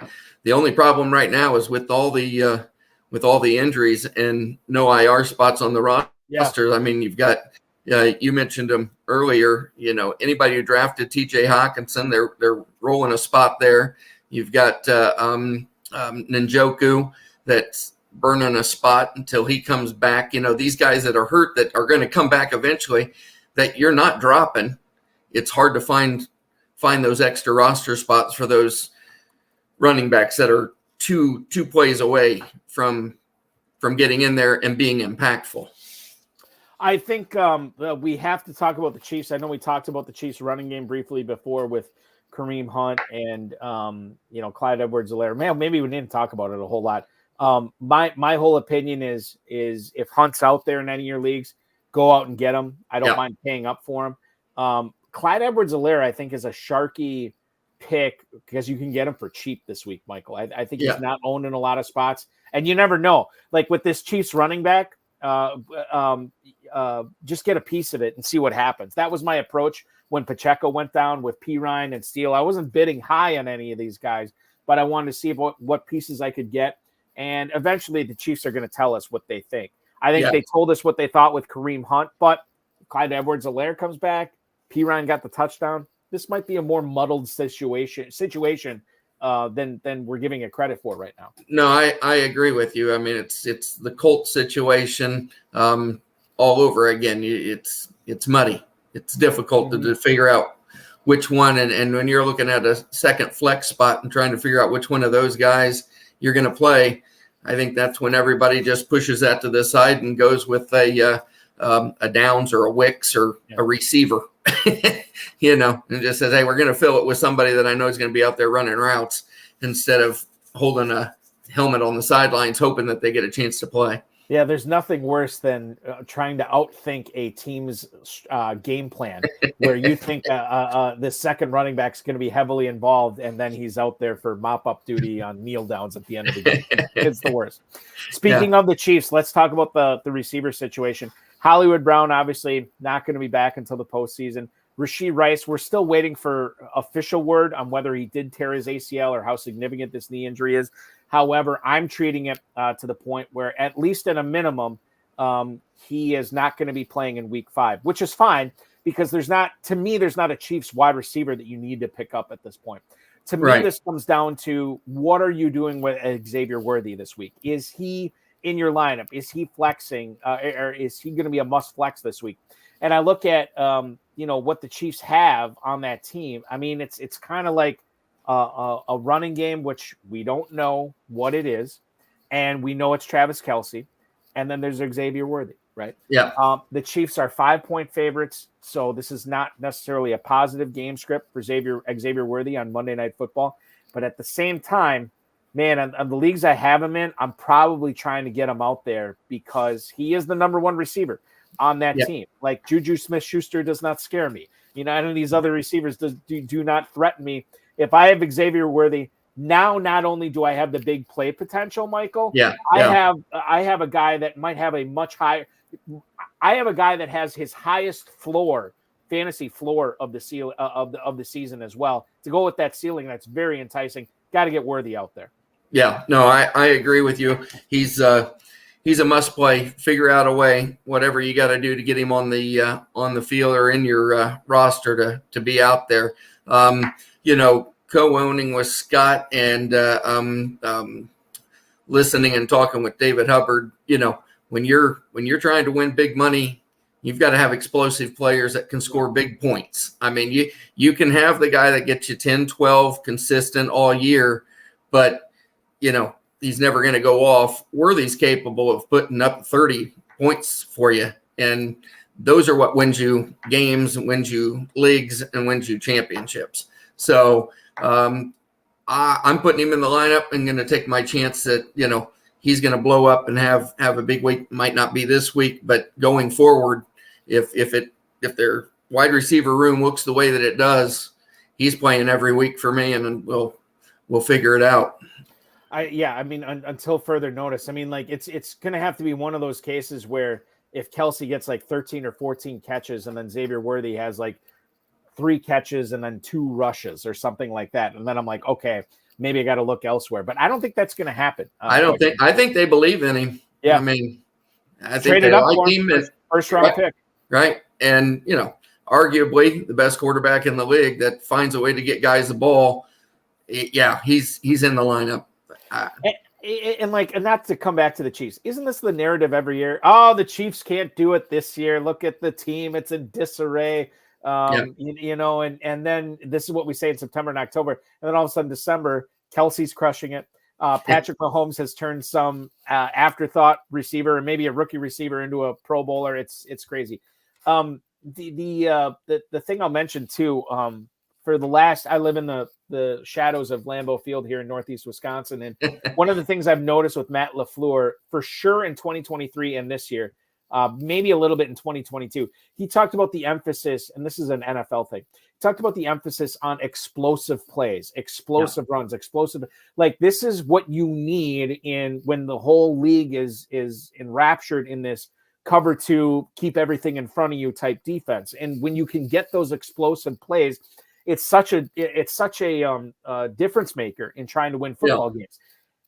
only problem right now is with all the injuries and no IR spots on the roster. Yeah. I mean, you've got you mentioned them earlier. You know, anybody who drafted TJ Hawkinson, they're rolling a spot there. You've got Njoku that's burning a spot until he comes back. You know, these guys that are hurt that are going to come back eventually that you're not dropping. It's hard to find those extra roster spots for those running backs that are two plays away from getting in there and being impactful. I think we have to talk about the Chiefs. I know we talked about the Chiefs running game briefly before with Kareem Hunt and Clyde Edwards-Helaire. Man, maybe we didn't talk about it a whole lot. My whole opinion is if Hunt's out there in any of your leagues, go out and get him. I don't mind paying up for him. Clyde Edwards-Helaire, I think, is a Sharky pick because you can get him for cheap this week, Michael. I think he's not owned in a lot of spots, and you never know. Like with this Chiefs running back, just get a piece of it and see what happens. That was my approach when Pacheco went down with Pirine and Steele. I wasn't bidding high on any of these guys, but I wanted to see what pieces I could get, and eventually the Chiefs are going to tell us what they think. I think they told us what they thought with Kareem Hunt, but Clyde Edwards-Helaire comes back. Pirine got the touchdown. This might be a more muddled situation than we're giving it credit for right now. No, I agree with you. I mean, it's the Colt situation all over again. It's muddy. It's difficult to figure out which one. And when you're looking at a second flex spot and trying to figure out which one of those guys you're going to play, I think that's when everybody just pushes that to the side and goes with a Downs or a Wicks or a receiver, and just says, hey, we're going to fill it with somebody that I know is going to be out there running routes instead of holding a helmet on the sidelines, hoping that they get a chance to play. Yeah, there's nothing worse than trying to outthink a team's game plan where you think the second running back is going to be heavily involved, and then he's out there for mop-up duty on kneel downs at the end of the game. It's the worst. Speaking of the Chiefs, let's talk about the receiver situation. Hollywood Brown, obviously, not going to be back until the postseason. Rashee Rice, we're still waiting for official word on whether he did tear his ACL or how significant this knee injury is. However, I'm treating it to the point where, at least at a minimum, he is not going to be playing in week 5, which is fine because there's not a Chiefs wide receiver that you need to pick up at this point. To me, this comes down to what are you doing with Xavier Worthy this week? Is he in your lineup? Is he flexing or is he going to be a must flex this week? And I look at, what the Chiefs have on that team. I mean, it's kind of like a running game, which we don't know what it is. And we know it's Travis Kelce. And then there's Xavier Worthy, right? Yeah. The Chiefs are 5-point favorites. So this is not necessarily a positive game script for Xavier Worthy on Monday Night Football. But at the same time, man, on the leagues I have him in, I'm probably trying to get him out there because he is the number one receiver on that team. Like Juju Smith-Schuster does not scare me. Any of these other receivers do not threaten me. If I have Xavier Worthy, now not only do I have the big play potential, Michael, I have a guy that might have a much higher – I have a guy that has his highest fantasy floor of the of the season as well. To go with that ceiling, that's very enticing. Got to get Worthy out there. Yeah, no, I agree with you. He's a must play. Figure out a way, whatever you got to do to get him on the field or in your roster to be out there. Co-owning with Scott and listening and talking with David Hubbard. When you're trying to win big money, you've got to have explosive players that can score big points. I mean, you can have the guy that gets you 10, 12 consistent all year, but he's never going to go off. Worthy's capable of putting up 30 points for you. And those are what wins you games, wins you leagues, and wins you championships. So I'm putting him in the lineup and going to take my chance that, he's going to blow up and have a big week. Might not be this week, but going forward, if their wide receiver room looks the way that it does, he's playing every week for me, and we'll figure it out. I mean, until further notice. I mean, like it's going to have to be one of those cases where if Kelsey gets like 13 or 14 catches and then Xavier Worthy has like 3 catches and then 2 rushes or something like that, and then I'm like, okay, maybe I got to look elsewhere. But I don't think that's going to happen. I think they believe in him. Yeah, I mean, I think traded they up like him, him. First round pick, right? And arguably the best quarterback in the league that finds a way to get guys the ball. Yeah, he's in the lineup. And not to come back to the Chiefs. Isn't this the narrative every year? Oh, the Chiefs can't do it this year. Look at the team; it's in disarray. And then this is what we say in September and October, and then all of a sudden December, Kelsey's crushing it. Patrick Mahomes has turned some afterthought receiver and maybe a rookie receiver into a Pro Bowler. It's crazy. The thing I'll mention too, for the last, I live in the shadows of Lambeau Field here in Northeast Wisconsin. And one of the things I've noticed with Matt LaFleur for sure in 2023 and this year, maybe a little bit in 2022, he talked about the emphasis, and this is an NFL thing. He talked about the emphasis on explosive plays, explosive runs, explosive. Like this is what you need when the whole league is enraptured in this cover to keep everything in front of you type defense. And when you can get those explosive plays, it's such a difference maker in trying to win football games.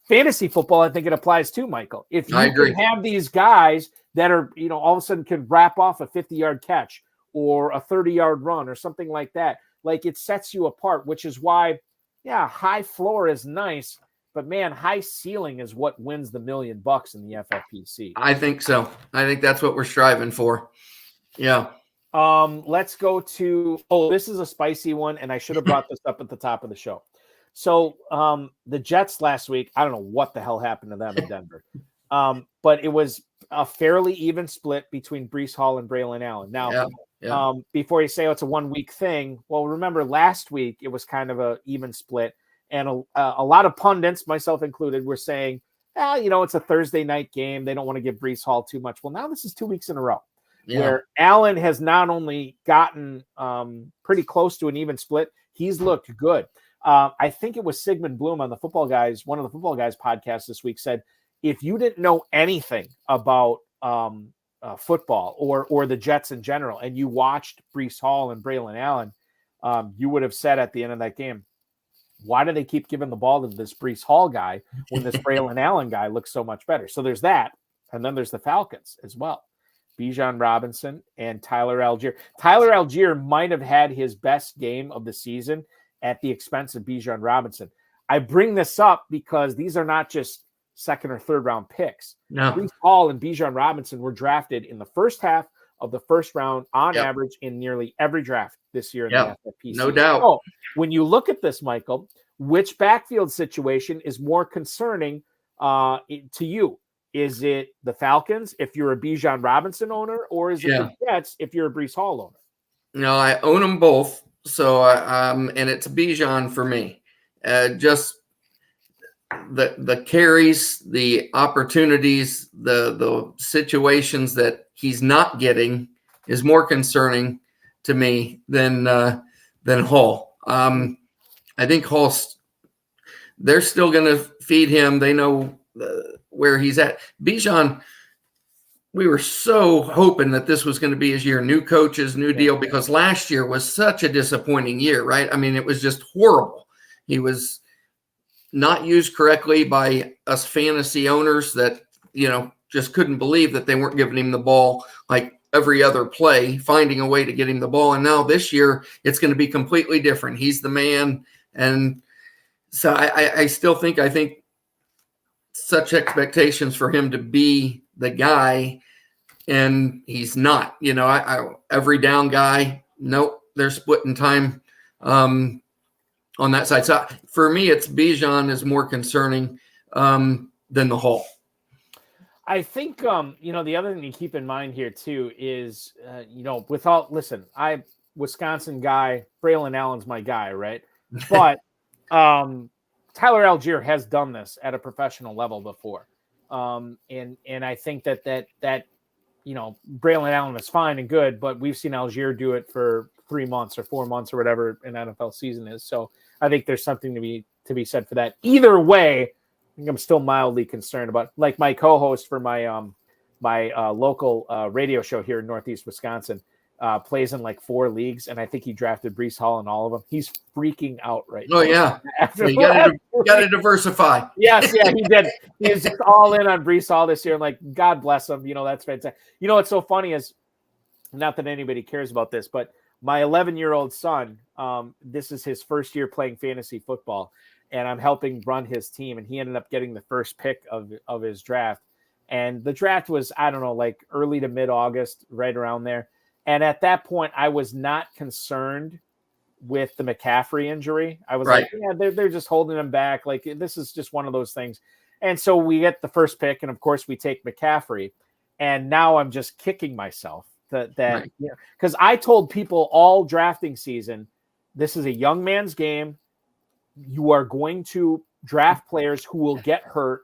Fantasy football, I think it applies too, Michael. If you can have these guys that are, all of a sudden can wrap off a 50-yard catch or a 30-yard run or something like that, like it sets you apart, which is why, high floor is nice, but man, high ceiling is what wins the $1 million in the FFPC. I think so. I think that's what we're striving for. Yeah. Let's go to, this is a spicy one, and I should have brought this up at the top of the show. So the Jets last week, I don't know what the hell happened to them in Denver. But it was a fairly even split between Breece Hall and Braylon Allen. Now, before you say it's a 1 week thing, well, remember last week it was kind of a even split, and a lot of pundits, myself included, were saying, it's a Thursday night game. They don't want to give Breece Hall too much. Well, now this is 2 weeks in a row where Allen has not only gotten pretty close to an even split, he's looked good. I think it was Sigmund Bloom on one of the Football Guys podcasts this week said, if you didn't know anything about football or the Jets in general, and you watched Breece Hall and Braylon Allen, you would have said at the end of that game, why do they keep giving the ball to this Breece Hall guy when this Braylon Allen guy looks so much better? So there's that. And then there's the Falcons as well. Bijan Robinson and Tyler Algier. Tyler Algier might have had his best game of the season at the expense of Bijan Robinson. I bring this up because these are not just second or third round picks. No. Breece Hall and Bijan Robinson were drafted in the first half of the first round on average in nearly every draft this year in the FFPC. No doubt. So when you look at this, Michael, which backfield situation is more concerning to you? Is it the Falcons if you're a Bijan Robinson owner, or is it the Jets if you're a Breece Hall owner? No, I own them both. So, and it's Bijan for me. Just the carries, the opportunities, the situations that he's not getting is more concerning to me than Hall. I think Hall's, they're still going to feed him. They know where he's at. Bijan, we were so hoping that this was going to be his year, new coaches, new deal, because last year was such a disappointing year, right? I mean, it was just horrible. He was not used correctly by us fantasy owners that, just couldn't believe that they weren't giving him the ball like every other play, finding a way to get him the ball. And now this year it's going to be completely different. He's the man. And so I still think, such expectations for him to be the guy, and he's not. Every down guy, nope, they're splitting time on that side. So for me, it's Bijan is more concerning than the Hall. I think, the other thing to keep in mind here too is, I'm Wisconsin guy, Braylon Allen's my guy, right? But Tyler Algier has done this at a professional level before. And I think that Braylon Allen is fine and good, but we've seen Algier do it for 3 months or 4 months or whatever an NFL season is. So I think there's something to be said for that. Either way, I think I'm still mildly concerned about, like, my co-host for my local radio show here in Northeast Wisconsin plays in like 4 leagues, and I think he drafted Breece Hall in all of them. He's freaking out right now. Oh yeah, you got to diversify. Yes, yeah, he did. He was just all in on Breece Hall this year, and like, God bless him. That's fantastic. What's so funny is, not that anybody cares about this, but my 11-year-old son, this is his first year playing fantasy football, and I'm helping run his team, and he ended up getting the first pick of his draft. And the draft was, I don't know, like early to mid-August, right around there. And at that point, I was not concerned with the McCaffrey injury. I was like, yeah, they're just holding him back. Like, this is just one of those things. And so we get the first pick, and of course we take McCaffrey. And now I'm just kicking myself because I told people all drafting season, this is a young man's game. You are going to draft players who will get hurt.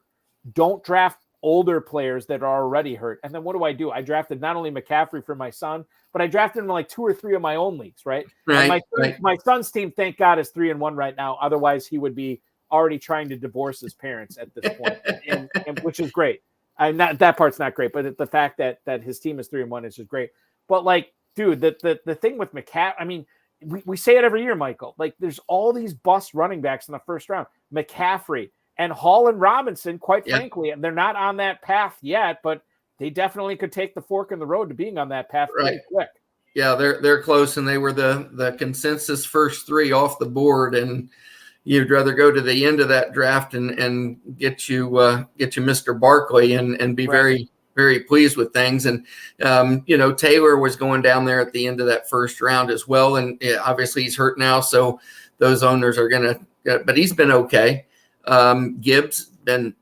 Don't draft older players that are already hurt. And then what do? I drafted not only McCaffrey for my son, but I drafted him in like 2 or 3 of my own leagues, right? My son's team, thank God, is 3-1 right now. Otherwise, he would be already trying to divorce his parents at this point, and which is great. That part's not great, but the fact that his team is 3-1 is just great. But like, dude, the thing with McCaffrey, I mean, we say it every year, Michael. Like, there's all these bust running backs in the first round. McCaffrey and Hall and Robinson, quite frankly, and they're not on that path yet, but they definitely could take the fork in the road to being on that path pretty quick. Yeah, they're close, and they were the consensus first 3 off the board, and you'd rather go to the end of that draft and get you Mr. Barkley and be very, very pleased with things. And Taylor was going down there at the end of that first round as well, and obviously he's hurt now, so those owners are gonna. But he's been okay. Gibbs been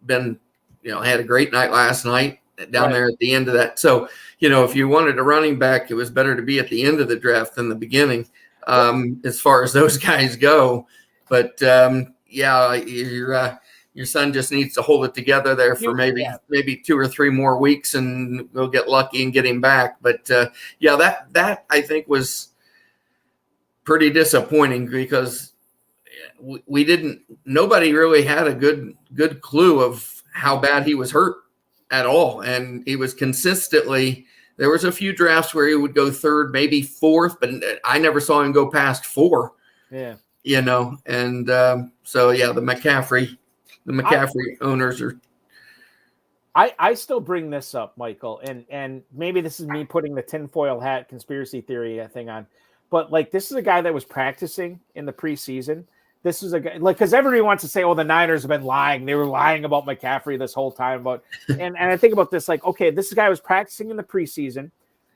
had a great night last night down there at the end of that. So if you wanted a running back, it was better to be at the end of the draft than the beginning, as far as those guys go. But your son just needs to hold it together there for maybe 2 or 3 more weeks, and we'll get lucky and get him back. But that I think was pretty disappointing, because nobody really had a good clue of how bad he was hurt at all. And he was consistently, there was a few drafts where he would go 3rd, maybe 4th, but I never saw him go past 4. Yeah. And so the McCaffrey owners are. I still bring this up, Michael, and maybe this is me putting the tinfoil hat conspiracy theory thing on, but like, this is a guy that was practicing in the preseason. This is a guy, like, because everybody wants to say, oh, the Niners have been lying. They were lying about McCaffrey this whole time. And I think about this, like, okay, this guy was practicing in the preseason.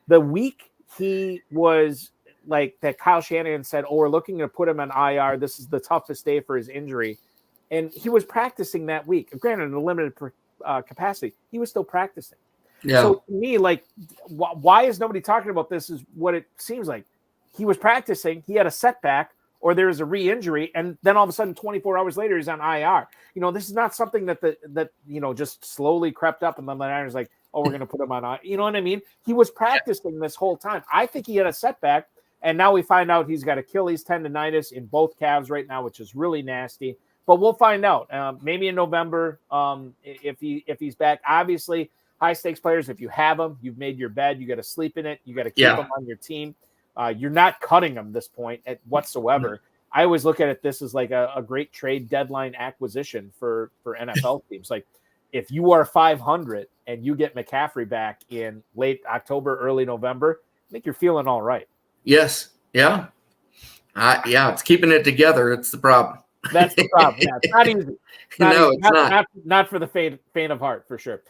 The week he was like, that Kyle Shanahan said, oh, we're looking to put him on IR. This is the toughest day for his injury. And he was practicing that week. Granted, in a limited capacity, he was still practicing. Yeah. So to me, like, why is nobody talking about this is what it seems like. He was practicing. He had a setback, or there's a re-injury, and then all of a sudden, 24 hours later, he's on IR. This is not something that just slowly crept up, and then the Niners like, oh, we're going to put him on IR. You know what I mean? He was practicing this whole time. I think he had a setback, and now we find out he's got Achilles tendonitis in both calves right now, which is really nasty. But we'll find out. Maybe in November, if he's back. Obviously, high-stakes players, if you have them, you've made your bed, you got to sleep in it, you got to keep them on your team. You're not cutting them this point whatsoever. Mm-hmm. I always look at it this is like a great trade deadline acquisition for NFL teams. Like, if you are 500 and you get McCaffrey back in late October, early November, I think you're feeling all right. Yes. Yeah. It's keeping it together. It's the problem. That's the problem. Yeah, it's not easy. It's not for the faint of heart, for sure.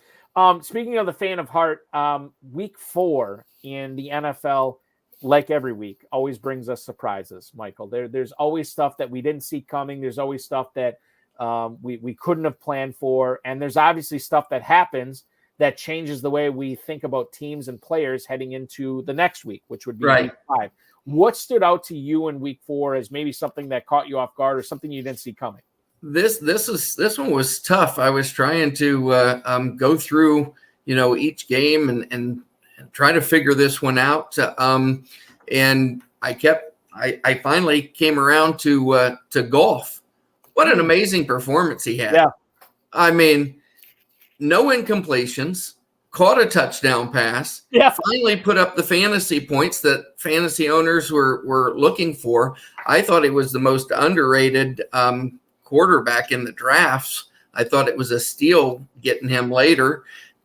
Speaking of the faint of heart, week 4 in the NFL, like every week, always brings us surprises, Michael. There's always stuff that we didn't see coming. There's always stuff that we couldn't have planned for. And there's obviously stuff that happens that changes the way we think about teams and players heading into the next week, which would be week 5. What stood out to you in week 4 as maybe something that caught you off guard or something you didn't see coming? This one was tough. I was trying to go through, each game and try to figure this one out. And I finally came around to golf. What an amazing performance he had. Yeah. I mean, no incompletions, caught a touchdown pass. Yeah. Finally put up the fantasy points that fantasy owners were looking for. I thought he was the most underrated quarterback in the drafts. I thought it was a steal getting him later.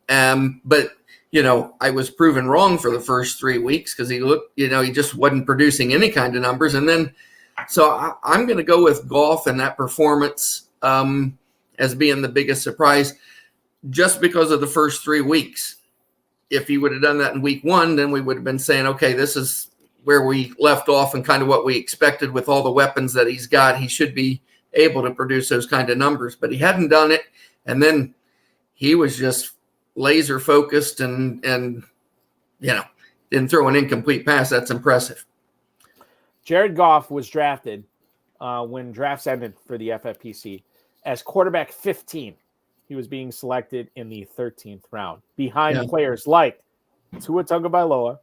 But I was proven wrong for the first 3 weeks because he looked, he just wasn't producing any kind of numbers. And then, so I'm going to go with Goff and that performance as being the biggest surprise just because of the first 3 weeks. If he would have done that in week 1, then we would have been saying, okay, this is where we left off and kind of what we expected with all the weapons that he's got. He should be able to produce those kind of numbers, but he hadn't done it. And then he was just laser focused and didn't throw an incomplete pass. That's impressive. Jared Goff was drafted when drafts ended for the FFPC as quarterback 15. He was being selected in the 13th round behind players like Tua Tagovailoa,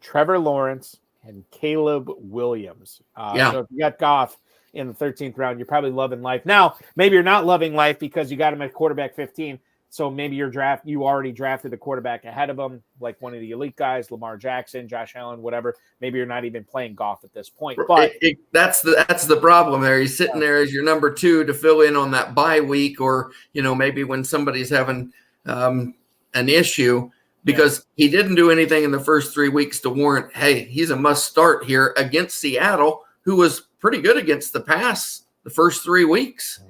Trevor Lawrence, and Caleb Williams. So if you got Goff in the 13th round, you're probably loving life. Now, maybe you're not loving life because you got him at quarterback 15. So maybe you already drafted a quarterback ahead of him, like one of the elite guys, Lamar Jackson, Josh Allen, whatever. Maybe you're not even playing Goff at this point. But that's the problem there. He's sitting there as your number 2 to fill in on that bye week, or maybe when somebody's having an issue, because he didn't do anything in the first 3 weeks to warrant, hey, he's a must start here against Seattle, who was pretty good against the pass the first 3 weeks.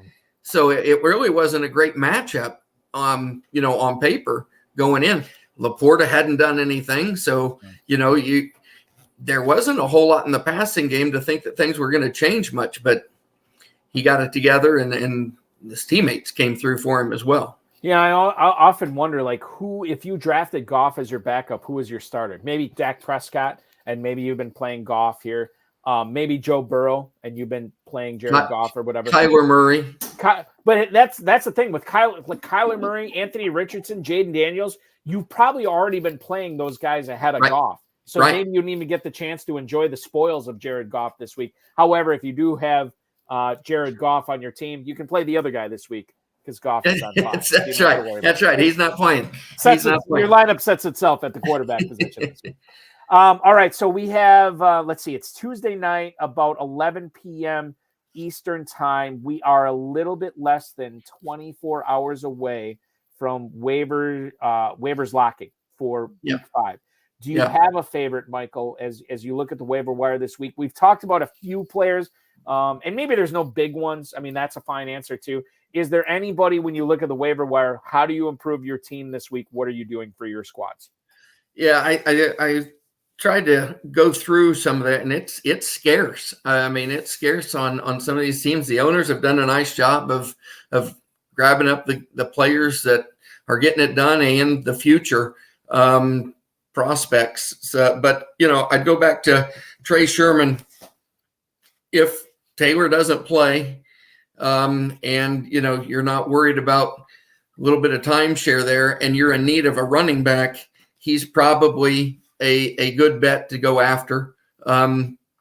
So it really wasn't a great matchup. On paper going in. Laporta hadn't done anything. So, there wasn't a whole lot in the passing game to think that things were going to change much, but he got it together and his teammates came through for him as well. Yeah, I often wonder, if you drafted Goff as your backup, who was your starter? Maybe Dak Prescott, and maybe you've been playing Goff here. Maybe Joe Burrow, and you've been playing Jared Goff or whatever. Kyler Murray. But that's the thing with Kyler Murray, Anthony Richardson, Jaden Daniels. You've probably already been playing those guys ahead of Goff. So maybe you need to get the chance to enjoy the spoils of Jared Goff this week. However, if you do have Jared Goff on your team, you can play the other guy this week because Goff is on top. That's right. That's right. He's not playing. Your lineup sets itself at the quarterback position this week. All right, so we have, let's see, it's Tuesday night, about 11 p.m. Eastern time. We are a little bit less than 24 hours away from waivers locking for week 5. Do you have a favorite, Michael, as you look at the waiver wire this week? We've talked about a few players, and maybe there's no big ones. I mean, that's a fine answer too. Is there anybody, when you look at the waiver wire, how do you improve your team this week? What are you doing for your squads? Yeah, I tried to go through some of that, and it's scarce. I mean, it's scarce on some of these teams. The owners have done a nice job of grabbing up the players that are getting it done and the future prospects. So, but I'd go back to Trey Sherman. If Taylor doesn't play, and you're not worried about a little bit of timeshare there, and you're in need of a running back, he's probably a good bet to go after,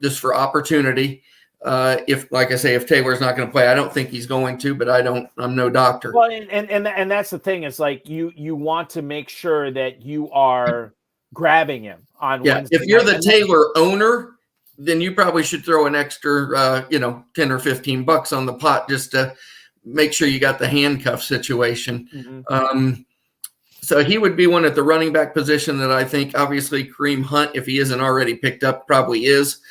just for opportunity. If, like I say, if Taylor's not going to play, I don't think he's going to, but I'm no doctor. Well, and that's the thing is you want to make sure that you are grabbing him on Wednesday. If you're the Taylor owner, then you probably should throw an extra, 10 or $15 on the pot just to make sure you got the handcuff situation. Mm-hmm. So he would be one at the running back position that I think, obviously, Kareem Hunt, if he isn't already picked up, probably is.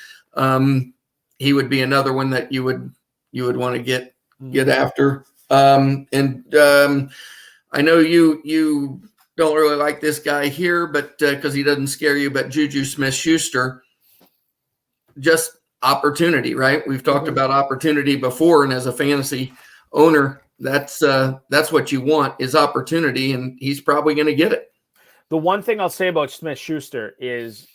He would be another one that you would want to get after. I know you don't really like this guy here, but because he doesn't scare you, but Juju Smith-Schuster, just opportunity, right? We've talked about opportunity before, and as a fantasy owner, that's what you want is opportunity, and he's probably going to get it. The one thing I'll say about Smith-Schuster is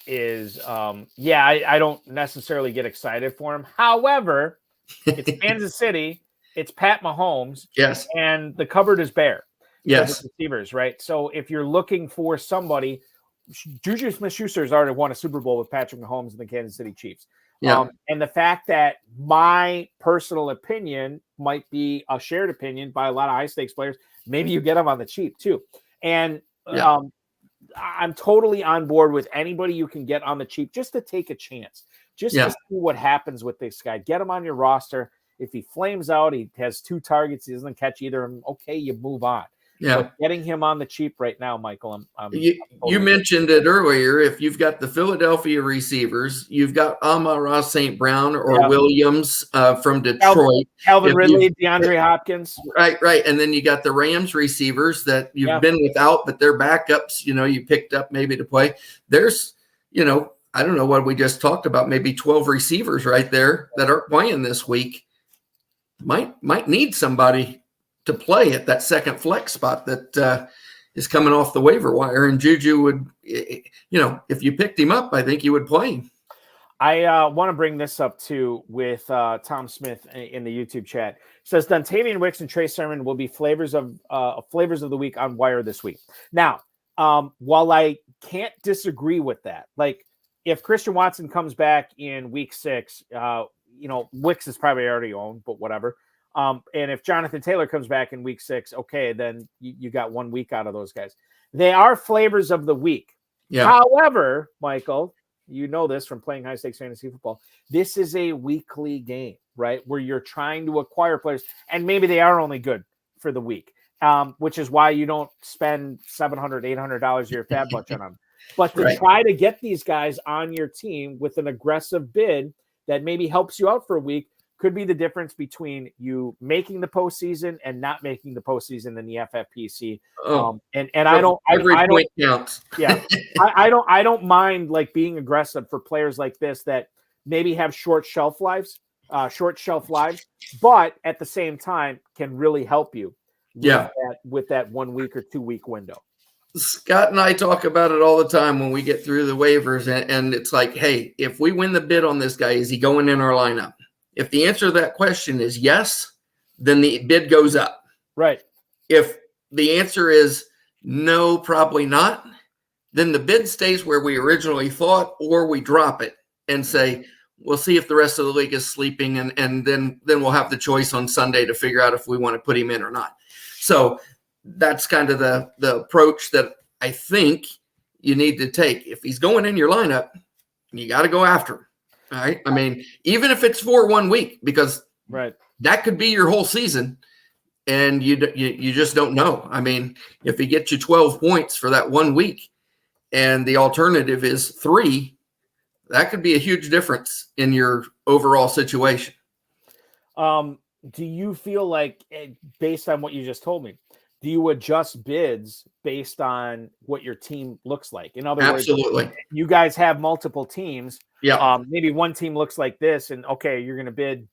I don't necessarily get excited for him. However, it's Kansas City, it's Pat Mahomes. Yes. And the cupboard is bare. Yes. For the receivers, right? So if you're looking for somebody, Juju Smith-Schuster has already won a Super Bowl with Patrick Mahomes and the Kansas City Chiefs. Yeah. And the fact that my personal opinion might be a shared opinion by a lot of high stakes players, maybe you get them on the cheap too. And I'm totally on board with anybody you can get on the cheap just to take a chance, just to see what happens with this guy. Get him on your roster. If he flames out, he has 2 targets, he doesn't catch either of them, okay, you move on. Yeah. But getting him on the cheap right now, Michael, you mentioned it earlier. If you've got the Philadelphia receivers, you've got Amon-Ra St. Brown or Williams from Detroit. Calvin Ridley, DeAndre Hopkins. Right. And then you got the Rams receivers that you've been without, but they're backups, you picked up maybe to play. There's, I don't know what we just talked about, maybe 12 receivers right there that aren't playing this week. Might need somebody to play at that second flex spot that is coming off the waiver wire. And Juju would, if you picked him up, I think you would play him. I want to bring this up too with Tom Smith in the YouTube chat. It says Dontavian Wicks and Trey Sermon will be flavors of the week on Wire this week. Now, while I can't disagree with that, like if Christian Watson comes back in week 6, Wicks is probably already owned, but whatever. And if Jonathan Taylor comes back in week 6, okay, then you got 1 week out of those guys. They are flavors of the week. Yeah. However, Michael, you know this from playing high stakes fantasy football. This is a weekly game, right? Where you're trying to acquire players, and maybe they are only good for the week, which is why you don't spend $700, $800 of your fab budget on them. But to try to get these guys on your team with an aggressive bid that maybe helps you out for a week could be the difference between you making the postseason and not making the postseason in the FFPC. And I don't point counts. I don't mind like being aggressive for players like this that maybe have short shelf lives, but at the same time can really help you. With that 1 week or 2 week window. Scott and I talk about it all the time when we get through the waivers, and it's like, hey, if we win the bid on this guy, is he going in our lineup? If the answer to that question is yes, then the bid goes up. Right. If the answer is no, probably not, then the bid stays where we originally thought, or we drop it and say, we'll see if the rest of the league is sleeping, and then we'll have the choice on Sunday to figure out if we want to put him in or not. So that's kind of the approach that I think you need to take. If he's going in your lineup, you got to go after him. All right. I mean, even if it's for 1 week, because that could be your whole season, and you just don't know. I mean, if he gets you 12 points for that 1 week, and the alternative is 3, that could be a huge difference in your overall situation. Do you feel like, based on what you just told me, do you adjust bids based on what your team looks like? In other words, you guys have multiple teams. Yeah. Maybe one team looks like this, and okay, you're going to bid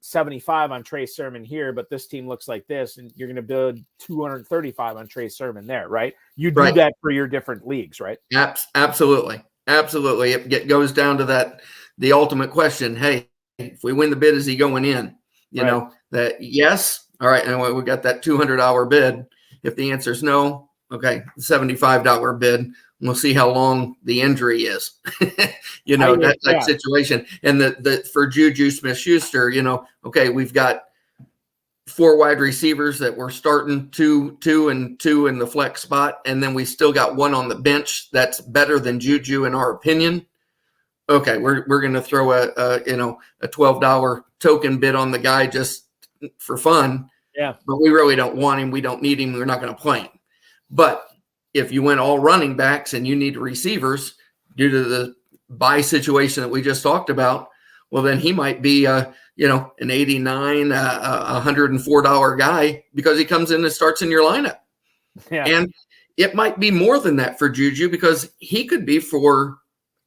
75 on Trey Sermon here, but this team looks like this, and you're going to bid 235 on Trey Sermon there, right? You do that for your different leagues, right? Absolutely. It goes down to the ultimate question. Hey, if we win the bid, is he going in? You know, that yes. All right, and we got that $200 bid. If the answer is no, okay, $75 bid. We'll see how long the injury is. That type situation. And the for Juju Smith-Schuster, okay, we've got 4 wide receivers that we're starting 2 and 2 in the flex spot, and then we still got 1 on the bench that's better than Juju in our opinion. Okay, we're going to throw a $12 token bid on the guy just for fun. Yeah. But we really don't want him. We don't need him. We're not going to play him. But if you went all running backs and you need receivers due to the buy situation that we just talked about, well, then he might be an $89, $104 guy because he comes in and starts in your lineup. Yeah. And it might be more than that for Juju because he could be for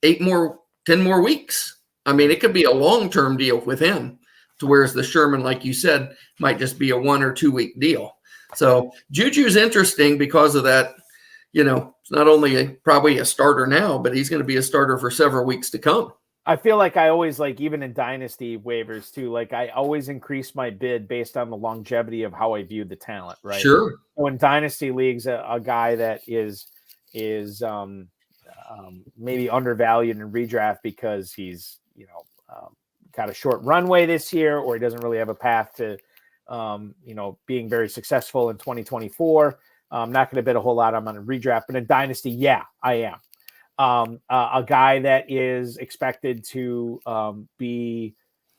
10 more weeks. I mean, it could be a long-term deal with him. To whereas the Sherman, like you said, might just be a 1 or 2 week deal. So Juju's interesting because of that. It's not only probably a starter now, but he's going to be a starter for several weeks to come. I feel like I always, like, even in dynasty waivers too, like I always increase my bid based on the longevity of how I view the talent, right? Sure. So in dynasty leagues, a guy that is maybe undervalued in redraft because he's, got a short runway this year, or he doesn't really have a path to, being very successful in 2024. I'm not going to bid a whole lot on a redraft, but in dynasty, yeah, I am. A guy that is expected to be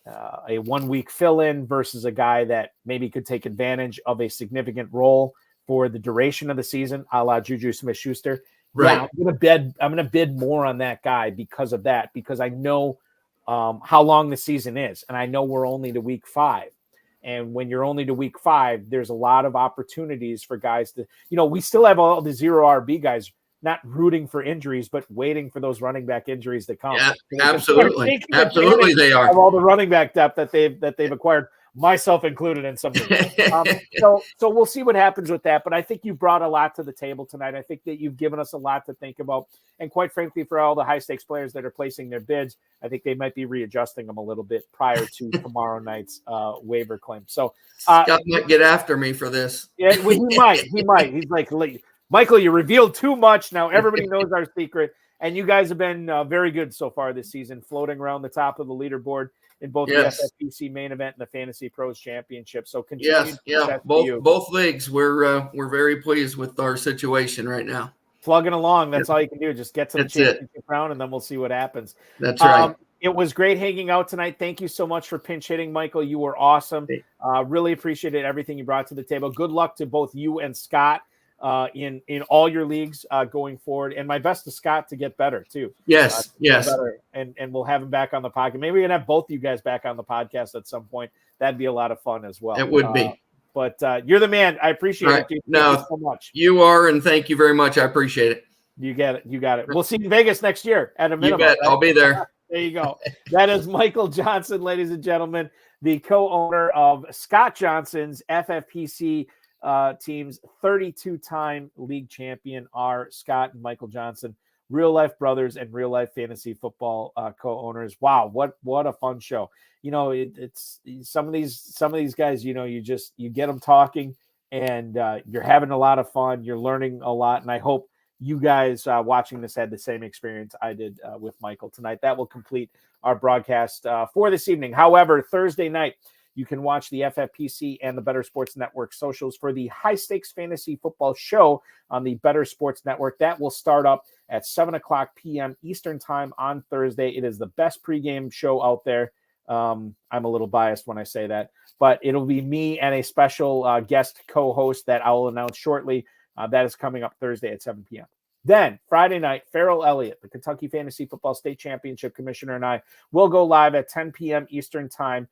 a 1 week fill-in versus a guy that maybe could take advantage of a significant role for the duration of the season, a la Juju Smith-Schuster. Right. Yeah, I'm gonna bid more on that guy because of that, because I know how long the season is, and I know we're only to week 5. And when you're only to week 5, there's a lot of opportunities for guys to, we still have all the zero RB guys not rooting for injuries, but waiting for those running back injuries to come. Yeah, absolutely. Absolutely, they are. Of all the running back depth that they've acquired, myself included in some ways. So we'll see what happens with that. But I think you brought a lot to the table tonight. I think that you've given us a lot to think about. And quite frankly, for all the high stakes players that are placing their bids, I think they might be readjusting them a little bit prior to tomorrow night's waiver claim. So Scott might get after me for this. Yeah, he might. He's like, Michael, you revealed too much. Now everybody knows our secret. And you guys have been very good so far this season, floating around the top of the leaderboard in both the FFPC main event and the Fantasy Pros Championship. So continue. Both leagues. We're very pleased with our situation right now. Plugging along. That's all you can do. Just get to the championship round, and then we'll see what happens. That's right. It was great hanging out tonight. Thank you so much for pinch hitting, Michael. You were awesome. Really appreciated everything you brought to the table. Good luck to both you and Scott in all your leagues going forward, and my best to Scott to get better too. Yes. Better. And we'll have him back on the podcast. Maybe we can have both of you guys back on the podcast at some point. That'd be a lot of fun as well. It would be. But you're the man. I appreciate it, dude. Thank you so much. You are, and thank you very much. I appreciate it. You got it. We'll see you in Vegas next year at a minimum. You bet. Right? I'll be there. There you go. That is Michael Johnson, ladies and gentlemen, the co-owner of Scott Johnson's FFPC team's 32-time league champion are Scott and Michael Johnson, real life brothers and real life fantasy football co-owners. Wow, what a fun show! It's some of these guys. You get them talking, and you're having a lot of fun. You're learning a lot, and I hope you guys watching this had the same experience I did with Michael tonight. That will complete our broadcast for this evening. However, Thursday night, you can watch the FFPC and the Better Sports Network socials for the High Stakes Fantasy Football Show on the Better Sports Network. That will start up at 7:00 p.m. Eastern Time on Thursday. It is the best pregame show out there. I'm a little biased when I say that, but it'll be me and a special guest co-host that I will announce shortly. That is coming up Thursday at 7 p.m. Then Friday night, Farrell Elliott, the Kentucky Fantasy Football State Championship Commissioner, and I will go live at 10 p.m. Eastern Time.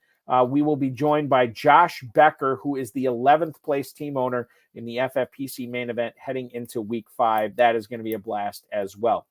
We will be joined by Josh Becker, who is the 11th place team owner in the FFPC main event heading into week 5. That is going to be a blast as well.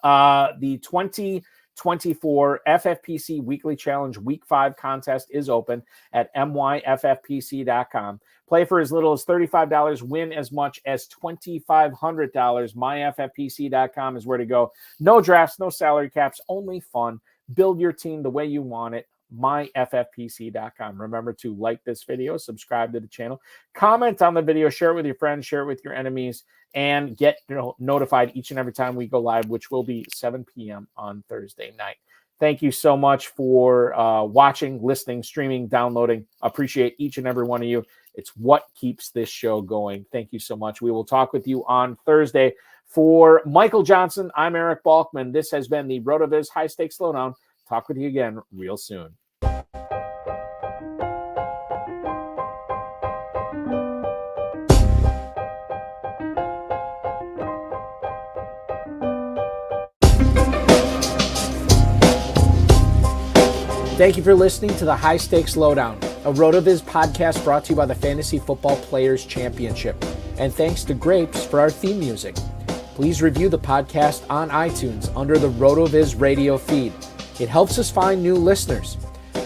The 2024 FFPC Weekly Challenge Week 5 contest is open at myffpc.com. Play for as little as $35, win as much as $2,500. Myffpc.com is where to go. No drafts, no salary caps, only fun. Build your team the way you want it. myffpc.com. Remember to like this video, subscribe to the channel, comment on the video, share it with your friends, share it with your enemies, and get notified each and every time we go live, which will be 7 p.m. on Thursday night. Thank you so much for watching, listening, streaming, downloading. Appreciate each and every one of you. It's what keeps this show going. Thank you so much. We will talk with you on Thursday. For Michael Johnson, I'm Eric Balkman. This has been the RotoViz High-Stakes Lowdown. Talk with you again real soon. Thank you for listening to the High Stakes Lowdown, a RotoViz podcast brought to you by the Fantasy Football Players Championship. And thanks to Grapes for our theme music. Please review the podcast on iTunes under the RotoViz radio feed. It helps us find new listeners.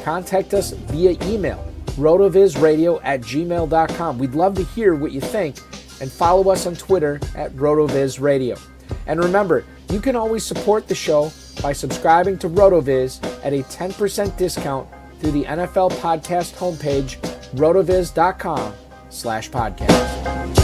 Contact us via email, rotovizradio@gmail.com. We'd love to hear what you think, and follow us on Twitter at RotoVizRadio. And remember, you can always support the show by subscribing to RotoViz at a 10% discount through the NFL podcast homepage, rotoviz.com/podcast.